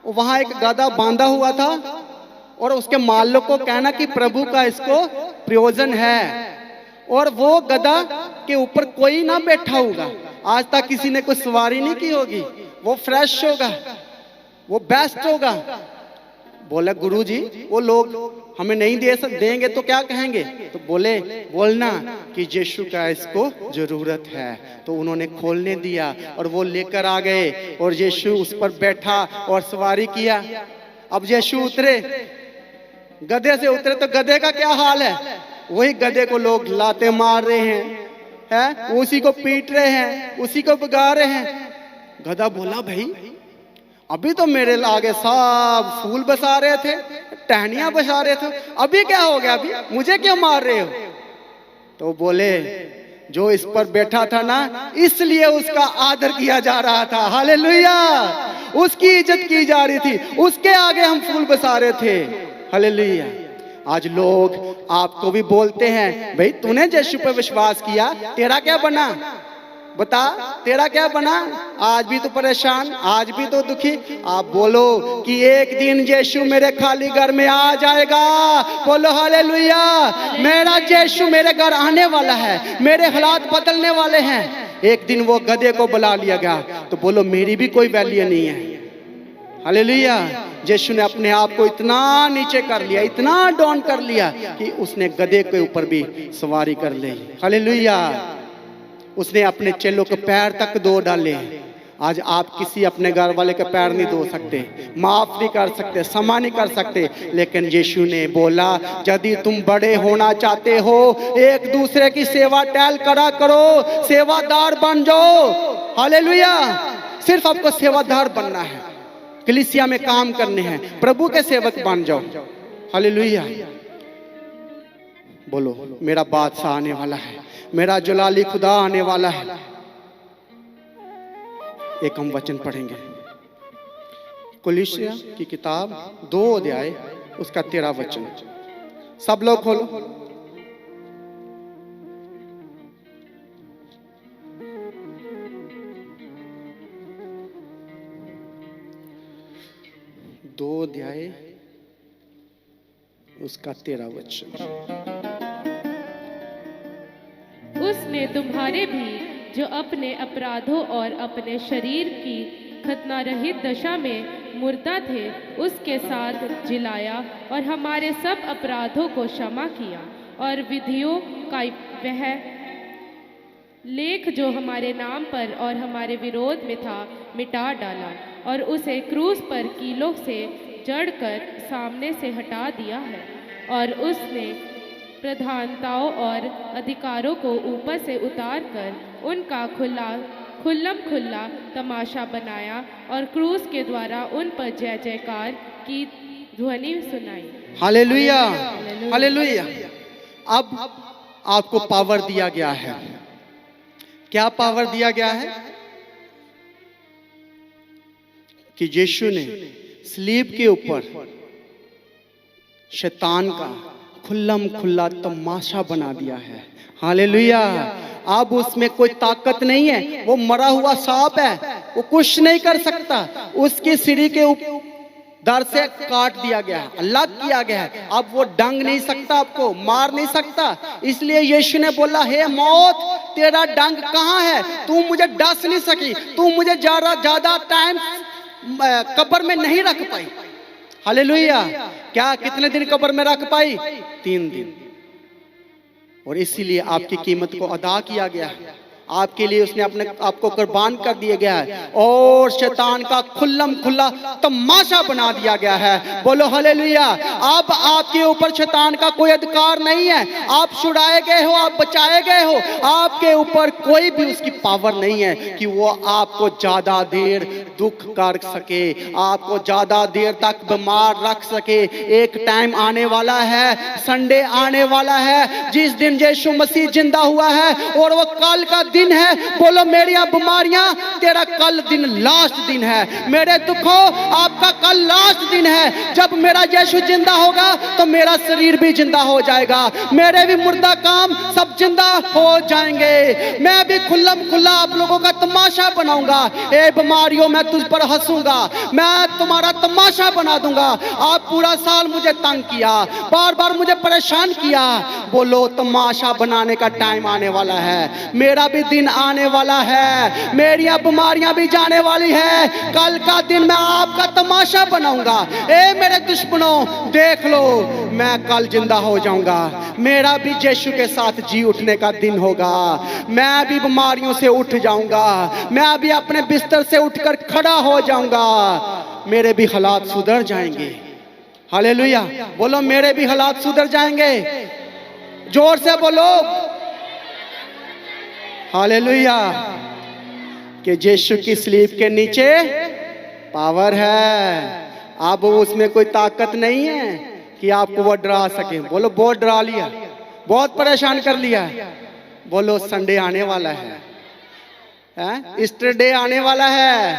वहां एक गधा बांधा हुआ था और उसके मालिक को कहना कि प्रभु का इसको प्रयोजन है, और वो गधा के ऊपर कोई ना बैठा होगा। आज तक किसी ने कोई सवारी नहीं की होगी। वो फ्रेश होगा, वो बेस्ट होगा। बोले, गुरुजी वो लोग हमें नहीं देंगे तो क्या कहेंगे? तो बोलना कि यीशु का इसको जरूरत है। तो उन्होंने खोलने दिया और वो लेकर आ गए और यीशु उस पर बैठा और सवारी किया। अब यीशु उतरे, गधे से उतरे, तो गधे का क्या हाल है? वही गधे को लोग लाते मार रहे हैं, उसी को पीट रहे हैं, उसी को भगा रहे हैं। गधा बोला, भाई अभी तो मेरे आगे सब फूल बसा रहे थे, टहनियां बसा रहे थे, अभी क्या हो गया? अभी मुझे क्यों मार रहे हो? तो बोले, जो इस पर बैठा था ना, इसलिए उसका आदर किया जा रहा था। हालेलुया, उसकी इज्जत की जा रही थी, उसके आगे हम फूल बसा रहे थे। हालेलुया। आज लोग आपको भी बोलते हैं, भाई तूने यीशु पर विश्वास किया, तेरा क्या बना? बता, तेरा क्या बना? आज भी तो परेशान, आज भी तो दुखी। आप बोलो कि एक दिन यीशु मेरे खाली घर में आ जाएगा। बोलो हालेलुया, मेरा यीशु मेरे घर आने वाला है, मेरे हालात बदलने वाले हैं। एक दिन वो गधे को बुला लिया गया, तो बोलो मेरी भी कोई वैल्यू नहीं है। हालेलुया, यीशु ने अपने आप को इतना नीचे कर लिया, इतना डाउन कर लिया कि उसने गधे के ऊपर भी सवारी कर ली। हालेलुया, उसने अपने चेलों के पैर तक धो डाले। आज आप किसी अपने घर वाले के पैर नहीं धो सकते, माफ नहीं कर सकते, क्षमा नहीं कर सकते, लेकिन यीशु ने बोला, यदि तुम बड़े होना चाहते हो, एक दूसरे की सेवा टहल करा करो, सेवादार बन जाओ। हालेलुया, सिर्फ आपको सेवादार बनना है, कलीसिया में काम करने हैं, प्रभु के सेवक बन जाओ। हालेलुया। बोलो, मेरा बादशाह आने वाला है, मेरा जलाली खुदा आने वाला है। एक हम वचन पढ़ेंगे, कुलिसिया की किताब 2 अध्याय उसका 13 वचन। सब लोग खोलो। दो अध्याय उसका 13 वचन। उसने तुम्हारे भी जो अपने अपराधों और अपने शरीर की खतना-रहित दशा में मुर्दा थे, उसके साथ जिलाया और हमारे सब अपराधों को क्षमा किया, और विधियों का वह लेख जो हमारे नाम पर और हमारे विरोध में था मिटा डाला, और उसे क्रूस पर कीलों से जड़कर सामने से हटा दिया है और उसने प्रधानताओं और अधिकारों को ऊपर से उतार कर उनका खुल्ला तमाशा बनाया और क्रूस के द्वारा उन पर जय जयकार की ध्वनि सुनाई। Hallelujah, hallelujah. अब आपको पावर दिया गया है। क्या पावर दिया गया है? कि यीशु ने स्लीब के ऊपर शैतान का खुल्ला तमाशा बना दिया है। हालेलुया। अब उसमें कोई ताकत नहीं है। वो मरा हुआ सांप है, वो कुछ नहीं कर सकता। उसकी सीढ़ी के ऊपर दर से काट दिया गया है, अलग किया गया है। अब वो डंग नहीं सकता, आपको मार नहीं सकता। इसलिए यीशु ने बोला, हे मौत, तेरा डंग कहाँ है? तू मुझे डस नहीं सकी, तू मुझे ज्यादा टाइम कब्र में नहीं रख पाई। हालेलुया। क्या कितने दिन कब्र में रख पाई? 3 दिन। और इसीलिए आपकी कीमत को अदा किया गया है। आपके लिए उसने अपने आपको कुर्बान कर दिया गया है और शैतान का खुल्ला तमाशा बना दिया गया है। बोलो हालेलुया। अब आपके ऊपर शैतान का कोई अधिकार नहीं है। आप छुड़ाए गए हो, आप बचाए गए हो। आपके ऊपर कोई भी उसकी पावर नहीं है कि वो आपको ज्यादा देर दुख कर सके, आपको ज्यादा देर तक बीमार रख सके। एक टाइम आने वाला है, संडे आने वाला है, जिस दिन यीशु मसीह जिंदा हुआ है और वो कल का दिन है। बोलो मेरी बीमारियां, तेरा कल दिन लास्ट दिन है। मेरे दुखों, आपका कल लास्ट दिन है। जब मेरा यीशु जिंदा होगा तो मेरा शरीर भी जिंदा हो जाएगा, मेरे भी मुर्दा काम सब जिंदा हो जाएंगे। मैं भी खुल्ला आप लोगों का तमाशा बनाऊंगा। ए बीमारियों, मैं तुझ पर हंसूंगा, मैं तुम्हारा तमाशा बना दूंगा। आप पूरा साल मुझे तंग किया, बार बार मुझे परेशान किया। बोलो तमाशा बनाने का टाइम आने वाला है। मेरा भी दिन आने वाला है, मेरी बीमारियां भी जाने वाली है। कल का दिन मैं आपका तमाशा बनाऊंगा। ए मेरे दुश्मनों, देख लो, मैं कल जिंदा हो जाऊंगा। मेरा भी यीशु के साथ जी उठने का दिन होगा। मैं भी बीमारियों से उठ जाऊंगा, मैं भी अपने बिस्तर से उठकर खड़ा हो जाऊंगा। मेरे भी हालात सुधर जाएंगे। हालेलुया। बोलो मेरे भी हालात सुधर जाएंगे। जोर से बोलो हालेलुया। कि यीशु की स्लीब के नीचे पावर है। अब उसमें कोई ताकत नहीं है कि आपको वो डरा सके। बोलो बहुत डरा लिया, बहुत परेशान कर लिया। बोलो संडे आने वाला है, ईस्टर डे आने वाला है,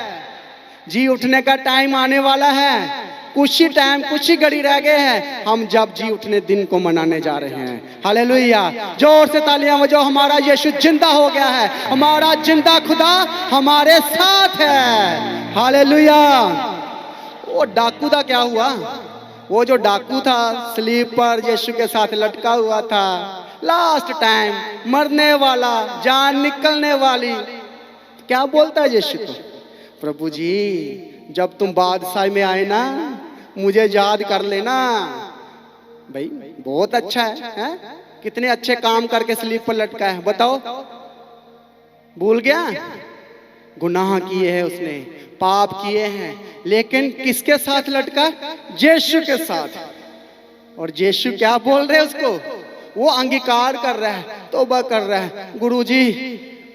जी उठने का टाइम आने वाला है। कुछ ही टाइम, कुछ ही घड़ी रह गए हैं, हम जब जी उठने दिन को मनाने जा रहे हैं। हालेलुया। जोर से तालियां बजाओ। हमारा यीशु जिंदा हो गया है, हमारा जिंदा खुदा हमारे साथ है। हालेलुया। वो डाकू का क्या हुआ? वो जो डाकू था स्लीप पर यीशु के साथ लटका हुआ था, लास्ट टाइम मरने वाला, जान निकलने वाली, क्या बोलता है यीशु को? प्रभु जी, जब तुम बादशाह में आए ना, मुझे याद कर लेना। भाई बहुत अच्छा है? कितने अच्छे काम करके स्लीप पर लटका है, बताओ। भूल गया? गुनाह किए हैं उसने, पाप किए हैं, लेकिन किसके साथ लटका? यीशु के साथ। और यीशु क्या बोल रहे हैं उसको? वो अंगीकार कर रहा है, तौबा कर रहा है। गुरुजी,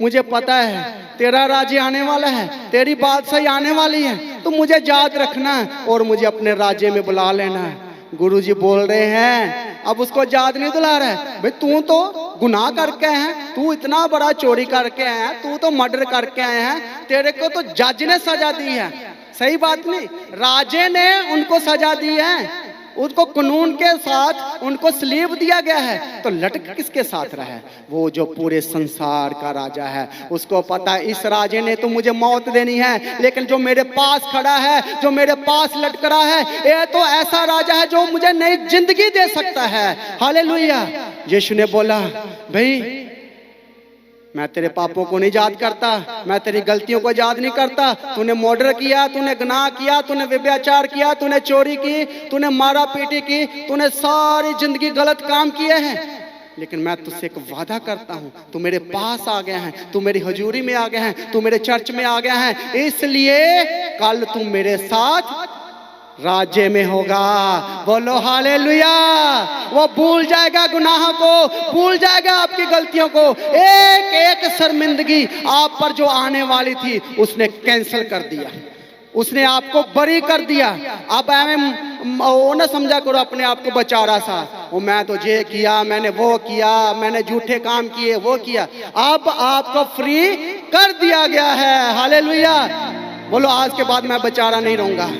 मुझे पता है तेरा राज्य आने वाला है, तेरी बादशाही आने वाली है, तो मुझे याद रखना और मुझे अपने राज्य में बुला लेना है। गुरुजी बोल रहे हैं, अब उसको याद नहीं दिला रहा है। भाई तू तो गुनाह करके है, तू इतना बड़ा चोरी करके आया है, तू तो मर्डर करके आए हैं, तेरे को तो जज ने सजा दी है। सही बात नहीं? राजे ने उनको सजा दी है, उनको कानून के साथ उनको स्लीब दिया गया है। तो लटक किसके साथ रहा है? वो जो पूरे संसार का राजा है। उसको पता है इस राजे ने तो मुझे मौत देनी है, लेकिन जो मेरे पास खड़ा है, जो मेरे पास लटक रहा है, ये तो ऐसा राजा है जो मुझे नई जिंदगी दे सकता है। हालेलुया। यीशु ने बोला, भाई मैं तेरे पापों को नहीं याद करता, मैं तेरी गलतियों को याद नहीं करता। तूने मर्डर किया, तूने गुनाह किया, तूने व्यभिचार किया, तूने चोरी की, तूने मारा पीटी की, तूने सारी जिंदगी गलत काम किए हैं, लेकिन मैं तुझसे एक वादा करता हूं, तू मेरे पास आ गया है, तू मेरी हजूरी में आ गया है, तू मेरे चर्च में आ गया है, इसलिए कल तू मेरे साथ राज्य में होगा। बोलो हालेलुया। वो भूल जाएगा गुनाहों को, भूल जाएगा आपकी गलतियों को। एक एक शर्मिंदगी आप पर जो आने वाली थी उसने कैंसिल कर दिया, उसने आपको बरी कर दिया। अब वो ना समझा करो अपने आप को बेचारा सा, वो मैं तो ये किया, मैंने वो किया, मैंने झूठे काम किए, वो किया। अब आपको फ्री कर दिया गया है। हालेलुया। बोलो आज के बाद मैं बेचारा नहीं रहूंगा,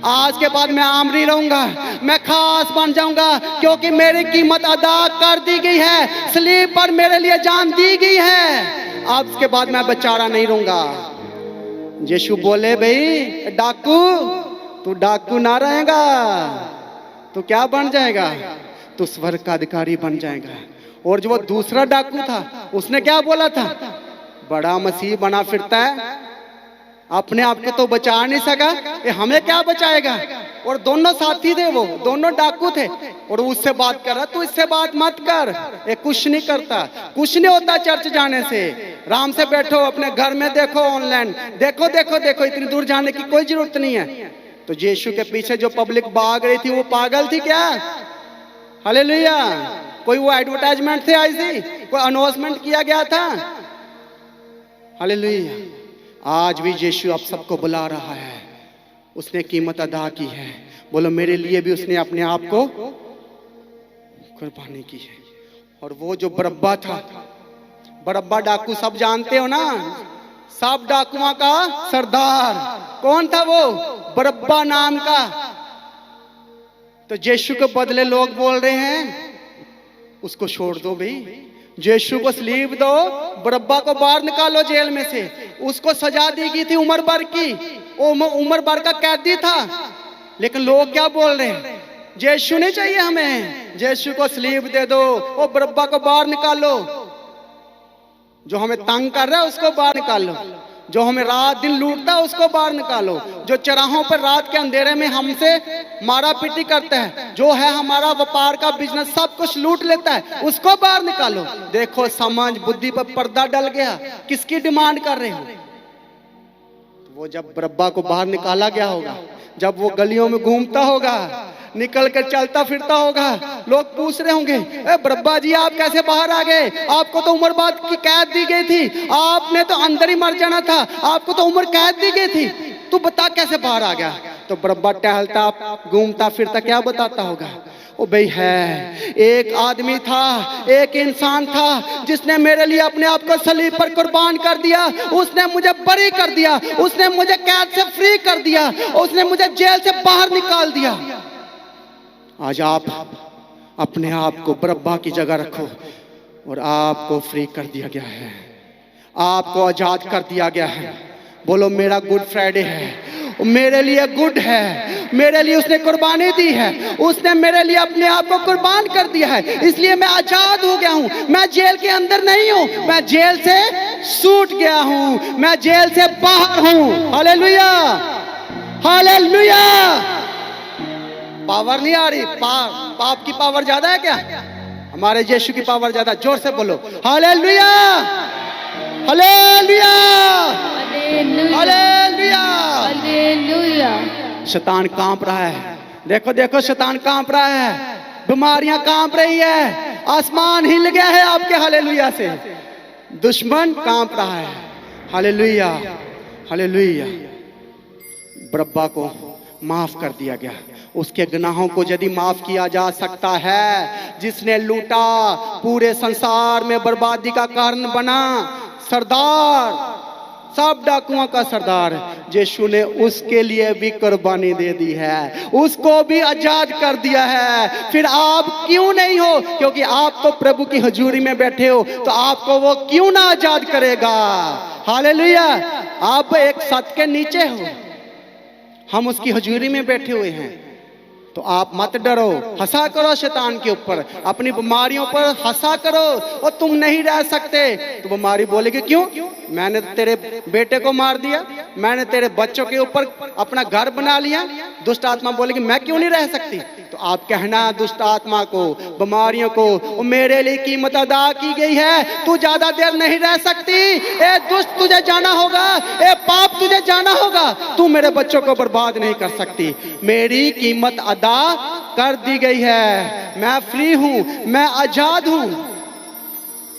आज के बाद मैं आमरी रहूंगा, मैं खास बन जाऊंगा, क्योंकि मेरी कीमत अदा कर दी गई है, सलीब पर मेरे लिए जान दी गई है। अब इसके बाद मैं बेचारा नहीं रहूंगा। यीशु बोले भाई डाकू, तू डाकू ना रहेगा, तू क्या बन जाएगा? तू स्वर्ग का अधिकारी बन जाएगा। और जो वो दूसरा डाकू था उसने क्या बोला था? बड़ा मसीह बना फिरता है, अपने आप को तो बचा नहीं सका, ये हमें क्या बचाएगा? और दोनों साथी थे, वो दोनों डाकू थे, और उससे बात कर रहा, तू इससे बात मत कर, ये कुछ नहीं करता, कुछ नहीं होता चर्च जाने से। आराम से बैठो अपने घर में, देखो ऑनलाइन, देखो देखो देखो, इतनी दूर जाने की कोई जरूरत नहीं है। तो यीशु के पीछे जो पब्लिक भाग रही थी वो पागल थी क्या? हालेलुया। कोई वो एडवर्टाइजमेंट थे आई थी, कोई अनाउंसमेंट किया गया था? हालेलुया। आज भी यीशु आप सबको बुला रहा है, उसने कीमत अदा की है। बोलो मेरे लिए भी उसने अपने आप को कुर्बानी की है। और वो जो बरब्बा था, बरब्बा डाकू सब जानते हो ना, सब डाकुओं का सरदार कौन था? वो बरब्बा नाम का। तो यीशु के बदले लोग बोल रहे हैं उसको छोड़ दो भाई, यीशु को सलीब दो, बरब्बा को बाहर निकालो जेल में से। उसको सजा दी गई थी उम्र भर की, वो उम्र भर का कैदी था। लेकिन लोग क्या बोल रहे हैं? यीशु नहीं चाहिए हमें, यीशु को सलीब दे दो, वो बरब्बा को बाहर निकालो, जो हमें तंग कर रहा है उसको बाहर निकालो, जो हमें रात दिन लूटता है उसको बाहर निकालो, जो चौराहों पर रात के अंधेरे में हमसे मारा पीटी करता है, जो है हमारा व्यापार का बिजनेस सब कुछ लूट लेता है, उसको बाहर निकालो। देखो समझ बुद्धि पर पर्दा डल गया, किसकी डिमांड कर रहे हो? तो वो जब बरब्बा को बाहर निकाला गया होगा, जब वो गलियों में घूमता होगा, निकल कर चलता फिरता होगा, लोग पूछ रहे होंगे, ए बरब्बा जी आप कैसे बाहर आ गए? आपको तो उम्र बाद की कैद दी गई थी, आपने तो अंदर ही मर जाना था, आपको तो उम्र कैद दी गई थी, तू बता कैसे बाहर आ गया? तो बरब्बा टहलता घूमता फिरता क्या बताता होगा? ओ भाई है, एक आदमी था, एक इंसान था जिसने मेरे लिए अपने आप को सलीब पर कुर्बान कर दिया, उसने मुझे बरी कर दिया, उसने मुझे कैद से फ्री कर दिया, उसने मुझे जेल से बाहर निकाल दिया। आज आप अपने आप को बरब्बा की जगह रखो और आपको फ्री कर दिया गया है, आपको आजाद कर दिया गया है। बोलो मेरा गुड फ्राइडे है, मेरे लिए गुड है, मेरे लिए उसने कुर्बानी दी है, उसने मेरे लिए अपने आप को कुर्बान कर दिया है, इसलिए मैं आजाद हो गया हूं। मैं जेल के अंदर नहीं हूं, मैं जेल से छूट गया हूं, मैं जेल से बाहर हूं। Hallelujah, hallelujah. पावर नहीं आ रही, पाप की पावर ज्यादा है क्या? हमारे यीशु की पावर ज्यादा। जोर से बोलो हालेलुया, हालेलुया, हालेलुया, हालेलुया। शैतान कांप रहा है, देखो देखो शैतान कांप रहा है, बीमारियां कांप रही है, आसमान हिल गया है आपके हालेलुया से, दुश्मन कांप रहा है। Hallelujah, hallelujah. बरब्बा को माफ कर दिया गया, उसके गुनाहों को यदि माफ किया जा सकता है, जिसने लूटा, पूरे संसार में बर्बादी का कारण बना, सरदार, सब डाकुओं का सरदार, यीशु ने उसके लिए भी कुर्बानी दे दी है, उसको भी आजाद कर दिया है। फिर आप क्यों नहीं हो? क्योंकि आप तो प्रभु की हजूरी में बैठे हो, तो आपको वो क्यों ना आजाद करेगा? हालेलुया। आप एक छत के नीचे हो, हम उसकी हजूरी में बैठे हुए हैं, तो आप मत डरो, हंसा करो शैतान के ऊपर, अपनी बीमारियों पर हंसा करो। और तुम नहीं रह सकते, तो बीमारी बोलेगी क्यों? मैंने तेरे बेटे को मार दिया, मैंने तेरे बच्चों के ऊपर अपना घर बना लिया। दुष्ट आत्मा बोलेगी मैं क्यों नहीं रह सकती? तो तो आप कहना दुष्ट आत्मा को, बीमारियों को, वो मेरे लिए कीमत अदा की गई है, तू ज्यादा देर नहीं रह सकती। ए दुष्ट तुझे जाना होगा, ए पाप तुझे जाना होगा, तू मेरे बच्चों को बर्बाद नहीं कर सकती। मेरी कीमत अदा कर दी गई है, मैं फ्री हूं, मैं आजाद हूं।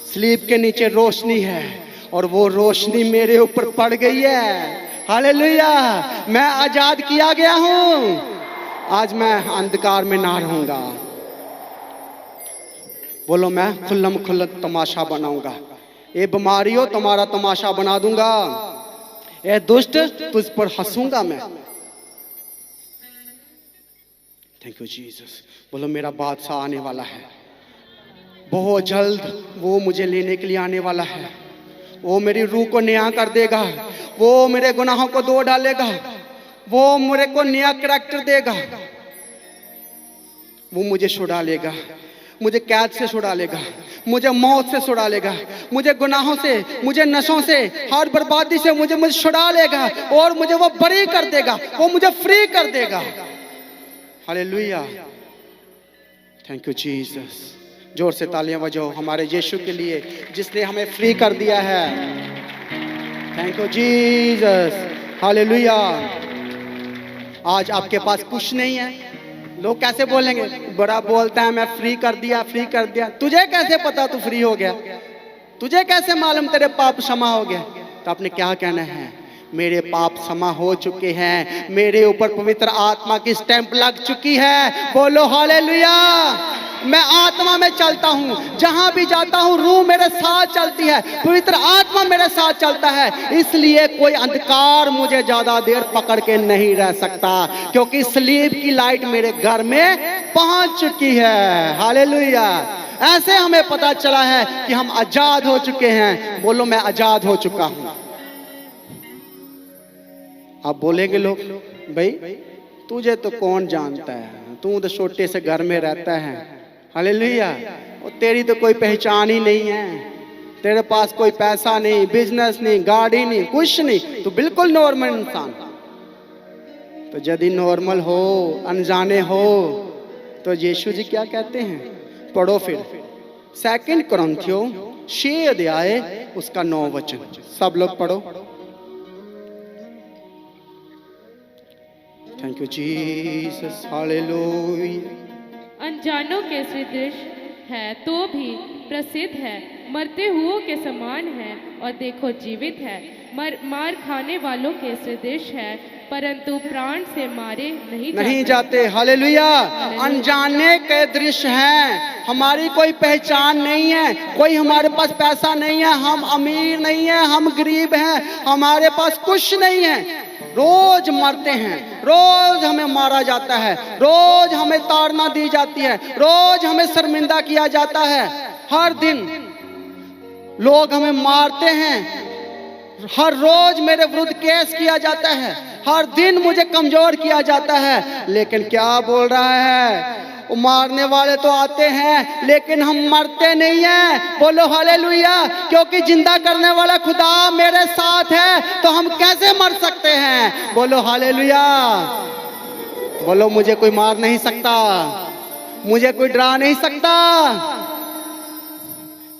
स्लीप के नीचे रोशनी है और वो रोशनी मेरे ऊपर पड़ गई है। हालेलुया, मैं आजाद किया गया हूं। आज मैं अंधकार में ना रहूंगा। बोलो मैं खुल्लम खुल्ला तमाशा बनाऊंगा। ये बीमारियों तुम्हारा तमाशा बना दूंगा। ये दुष्ट तुझ पर हंसूंगा मैं। Thank you Jesus. बोलो मेरा बादशाह आने वाला है, बहुत जल्द वो मुझे लेने के लिए आने वाला है। वो मेरी रूह को नया कर देगा, वो मेरे गुनाहों को धो डालेगा, वो मेरे को नया करैक्टर देगा, वो मुझे छुड़ा लेगा, मुझे कैद से छुड़ा लेगा, मुझे मौत से छुड़ा लेगा, मुझे गुनाहों से, मुझे नशों से, हर बर्बादी से मुझे छुड़ा लेगा और मुझे वो बरी कर देगा, वो मुझे फ्री कर देगा। Hallelujah, thank you Jesus. जोर से तालियां बजाओ हमारे यीशु के लिए जिसने हमें फ्री कर दिया है। Thank you Jesus, hallelujah. आज आपके पास कुछ नहीं है। लोग कैसे बोलेंगे, बड़ा बोलता है मैं फ्री कर दिया, फ्री कर दिया। तुझे कैसे पता तू फ्री हो गया? तुझे कैसे मालूम तेरे पाप क्षमा हो गया? तो आपने क्या कहना है, मेरे पाप क्षमा हो चुके हैं, मेरे ऊपर पवित्र आत्मा की स्टैंप लग चुकी है। बोलो हालेलुया। मैं आत्मा में चलता हूँ, जहां भी जाता हूँ रूह मेरे साथ चलती है, पवित्र आत्मा मेरे साथ चलता है। इसलिए कोई अंधकार मुझे ज्यादा देर पकड़ के नहीं रह सकता, क्योंकि स्लीप की लाइट मेरे घर में पहुंच चुकी है। हालेलुया। ऐसे हमें पता चला है कि हम आजाद हो चुके हैं। बोलो मैं आजाद हो चुका हूं। आप बोलेंगे लोग, भाई तुझे तो कौन जानता है, तू तो छोटे से घर में रहता है। हालेलुया। और तेरी तो कोई पहचान ही नहीं है, तेरे पास कोई पैसा नहीं, बिजनेस नहीं, गाड़ी नहीं, कुछ नहीं, तो बिल्कुल नॉर्मल इंसान। तो यदि नॉर्मल हो, अनजाने हो, तो यीशु जी क्या कहते हैं? पढ़ो फिर 2 कुरिन्थियों 6 अध्याय उसका 9 वचन। सब लोग पढ़ो। Thank you Jesus, hallelujah. अनजानों के सदृश है तो भी प्रसिद्ध है, मरते हुओं के समान है और देखो जीवित है, मार खाने वालों के सदृश है परंतु प्राण से मारे नहीं जाते। हालेलुया। अनजाने के दृश्य हैं, हमारी कोई पहचान नहीं है, कोई हमारे पास पैसा नहीं है, हम अमीर नहीं है, हम गरीब हैं, हमारे पास कुछ नहीं है। रोज मरते हैं, रोज हमें मारा जाता है, रोज हमें ताड़ना दी जाती है, रोज हमें शर्मिंदा किया जाता है। हर दिन लोग हमें मारते हैं, हर रोज मेरे विरुद्ध केस किया जाता है, हर दिन मुझे कमजोर किया जाता है। लेकिन क्या बोल रहा है, वो मारने वाले तो आते हैं लेकिन हम मरते नहीं हैं। बोलो हालेलुया। क्योंकि जिंदा करने वाला खुदा मेरे साथ है, तो हम कैसे मर सकते हैं? बोलो हालेलुया। बोलो मुझे कोई मार नहीं सकता, मुझे कोई डरा नहीं सकता,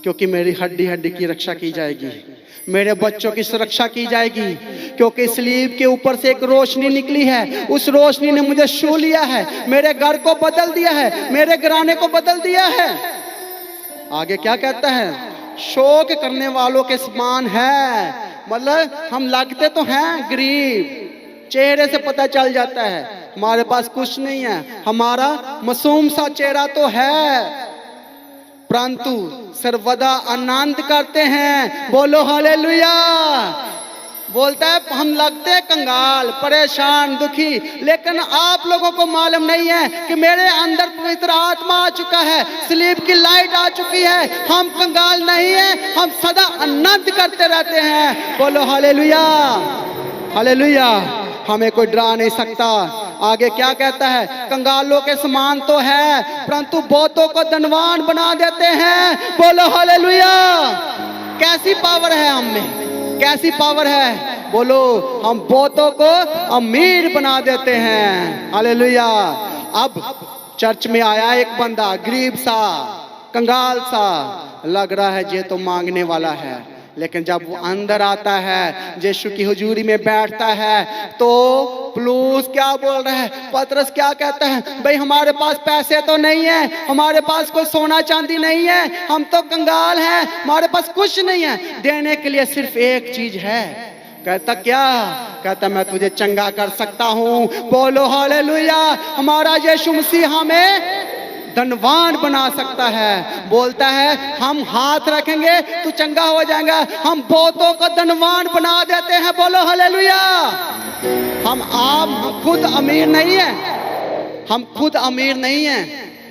क्योंकि मेरी हड्डी हड्डी की रक्षा की जाएगी, मेरे बच्चों की सुरक्षा की जाएगी, क्योंकि स्लीप के ऊपर से एक रोशनी निकली है। उस रोशनी ने मुझे छू लिया है, मेरे घर को बदल दिया है, मेरे घराने को बदल दिया है। आगे क्या कहता है, शोक करने वालों के समान है। मतलब हम लगते तो हैं गरीब, चेहरे से पता चल जाता है हमारे पास कुछ नहीं है, हमारा मासूम सा चेहरा तो है, परंतु सर्वदा आनंद करते हैं। बोलो हालेलुया। बोलता है हम लगते हैं कंगाल, परेशान, दुखी, लेकिन आप लोगों को मालूम नहीं है कि मेरे अंदर पवित्र आत्मा आ चुका है, स्लीप की लाइट आ चुकी है। हम कंगाल नहीं है, हम सदा आनंद करते रहते हैं। बोलो हालेलुया, हालेलुया। हमें कोई डरा नहीं सकता। आगे क्या कहता है, कंगालों के समान तो है परंतु बहुतों को धनवान बना देते हैं। बोलो हालेलुया। कैसी पावर है हम में, कैसी पावर है। बोलो हम बहुतों को अमीर बना देते हैं। हालेलुया। अब चर्च में आया एक बंदा, गरीब सा, कंगाल सा, लग रहा है ये तो मांगने वाला है। लेकिन जब वो अंदर आता है, यीशु की हुजूरी में बैठता है, तो पौलुस क्या बोल रहा है, पतरस क्या कहता है, भाई हमारे पास पैसे तो नहीं है, हमारे पास कोई सोना चांदी नहीं है, हम तो कंगाल हैं, हमारे पास कुछ नहीं है, देने के लिए सिर्फ एक चीज है। कहता क्या? कहता मैं तुझे चंगा कर सकता हूँ। बोलो हालेलुया। हमारा यीशु मसीह हमें धनवान बना सकता है। बोलता है हम हाथ रखेंगे तो चंगा हो जाएगा। हम बहुतों को धनवान बना देते हैं। बोलो हालेलुया। हम खुद अमीर नहीं है, हम खुद अमीर नहीं हैं,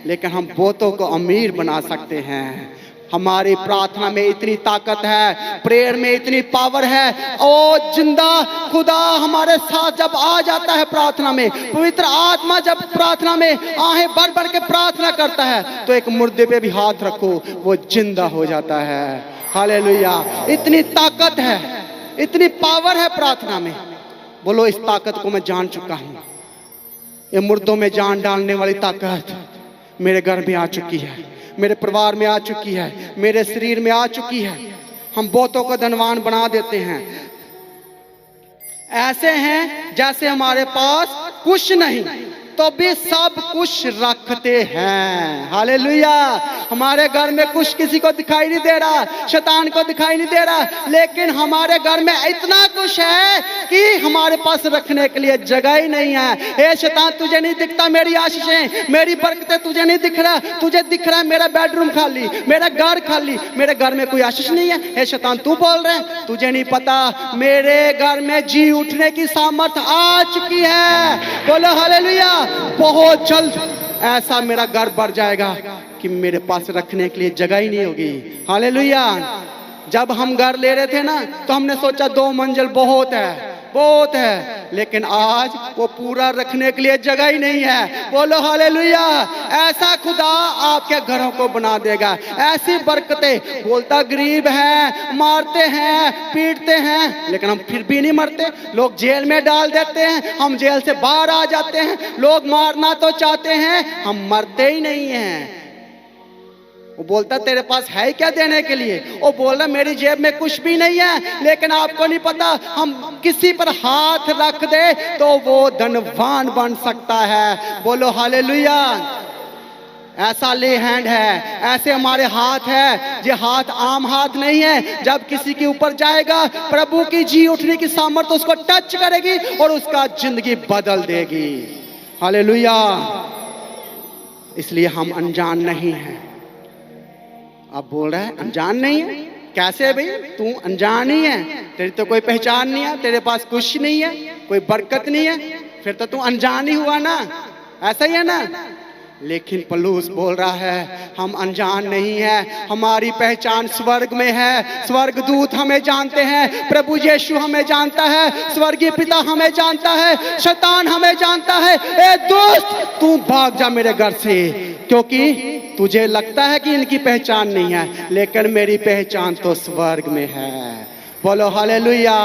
लेकिन हम बहुतों को अमीर बना सकते हैं। हमारी प्रार्थना में इतनी ताकत है, प्रेयर में इतनी पावर है। ओ जिंदा खुदा हमारे साथ जब आ जाता है प्रार्थना में, पवित्र आत्मा जब प्रार्थना में आहें भर भर के प्रार्थना करता है, तो एक मुर्दे पे भी हाथ रखो, वो जिंदा हो जाता है। हालेलुया। इतनी ताकत है, इतनी पावर है प्रार्थना में। बोलो इस ताकत को मैं जान चुका हूं। ये मुर्दों में जान डालने वाली ताकत मेरे घर में आ चुकी है, मेरे परिवार में आ चुकी है, मेरे शरीर में आ चुकी है। हम बहुतों को धनवान बना देते हैं। ऐसे हैं जैसे हमारे पास कुछ नहीं तो भी सब कुछ रखते हैं। हालेलुया। हमारे घर में कुछ किसी को दिखाई नहीं दे रहा, शैतान को दिखाई नहीं दे रहा, लेकिन हमारे घर में इतना कुछ है कि हमारे पास रखने के लिए जगह ही नहीं है। हे शैतान, तुझे नहीं दिखता मेरी आशीषें, मेरी बरकतें तुझे नहीं दिख रहा, तुझे दिख रहा है मेरा बेडरूम खाली, मेरा घर खाली, मेरे घर में कोई आशीष नहीं है। हे शैतान, तू बोल रहे हैं, तुझे नहीं पता मेरे घर में जी उठने की सामर्थ आ चुकी है। बोलो हालेलुया। बहुत जल्द ऐसा मेरा घर भर जाएगा कि मेरे पास रखने के लिए जगह ही नहीं होगी। हालेलुया। जब हम घर ले रहे थे ना, तो हमने सोचा 2 मंजिल बहुत है, बहुत है, लेकिन आज वो पूरा रखने के लिए जगह ही नहीं है। बोलो हालेलुया। ऐसा खुदा आपके घरों को बना देगा, ऐसी बरकतें। बोलता गरीब है, मारते हैं, पीटते हैं, लेकिन हम फिर भी नहीं मरते। लोग जेल में डाल देते हैं, हम जेल से बाहर आ जाते हैं। लोग मारना तो चाहते हैं, हम मरते ही नहीं हैं। वो बोलता तेरे पास है क्या देने के लिए? वो बोल रहा मेरी जेब में कुछ भी नहीं है, लेकिन आपको नहीं पता, हम किसी पर हाथ रख दे तो वो धनवान बन सकता है। बोलो हालेलुया। ऐसा ले हैंड है, ऐसे हमारे हाथ है। ये हाथ आम हाथ नहीं है। जब किसी के ऊपर जाएगा, प्रभु की जी उठने की सामर्थ उसको टच करेगी और उसका जिंदगी बदल देगी। हालेलुया। इसलिए हम अनजान नहीं हैं। अब बोल रहा है अनजान नहीं है? कैसे भाई? तू अनजान ही है, तेरी तो कोई पहचान नहीं है, तेरे पास कुछ नहीं है, कोई बरकत नहीं है, फिर तो तू अनजान ही हुआ ना। ऐसा ही है ना। लेकिन पौलुस बोल रहा है हम अनजान नहीं है, हमारी पहचान स्वर्ग में है। स्वर्गदूत हमें जानते हैं, प्रभु यीशु हमें जानता है, स्वर्गीय पिता हमें जानता है, शैतान हमें जानता है। ए दोस्त, तू भाग जा मेरे घर से, क्योंकि तुझे लगता है कि इनकी पहचान नहीं है, लेकिन मेरी पहचान तो स्वर्ग में है। बोलो हालेलुया।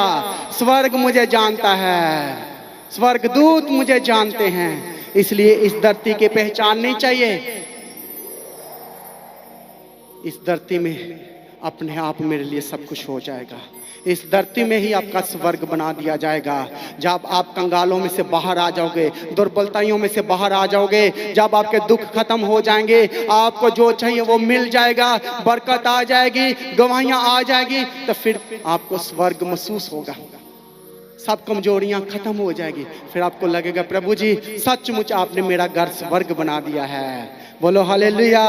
स्वर्ग मुझे जानता है, स्वर्गदूत मुझे जानते हैं। इसलिए इस धरती की पहचान नहीं चाहिए। इस धरती में अपने आप मेरे लिए सब कुछ हो जाएगा। इस धरती में ही आपका स्वर्ग बना दिया जाएगा। जब आप कंगालों में से बाहर आ जाओगे, दुर्बलताइयों में से बाहर आ जाओगे, जब आपके दुख खत्म हो जाएंगे, आपको जो चाहिए वो मिल जाएगा, बरकत आ जाएगी, गवाहियां आ जाएगी, तो फिर आपको स्वर्ग महसूस होगा। सब कमजोरियां खत्म हो जाएगी। फिर आपको लगेगा प्रभु जी सचमुच आपने मेरा घर स्वर्ग बना दिया है। बोलो हालेलुया।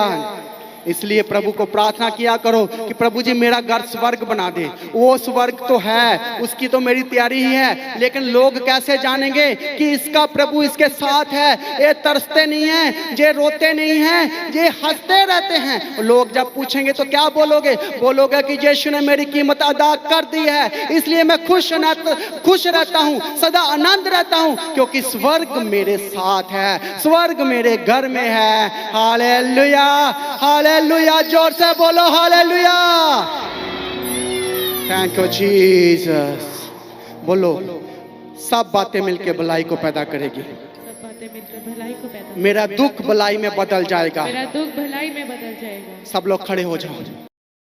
इसलिए प्रभु को प्रार्थना किया करो कि प्रभु जी मेरा घर स्वर्ग बना दे। वो स्वर्ग तो है, उसकी तो मेरी तैयारी ही है, लेकिन लोग कैसे जानेंगे कि इसका प्रभु इसके साथ है? ये तरसते नहीं हैं, ये रोते नहीं हैं, ये हंसते रहते हैं। लोग जब पूछेंगे तो क्या बोलोगे? बोलोगे कि यीशु ने मेरी कीमत अदा कर दी है, इसलिए मैं खुश रहता हूँ, सदा आनंद रहता हूँ, क्योंकि स्वर्ग मेरे साथ है, स्वर्ग मेरे घर में है। Hallelujah, hallelujah. जोर से बोलो हालेलुया। Thank you Jesus. बोलो सब बातें मिलके भलाई को पैदा करेगी। बातें मिलकर भलाई को पैदा मेरा दुख भलाई में बदल जाएगा। मेरा दुख भलाई में बदल जाएगा। सब लोग खड़े हो जाओ।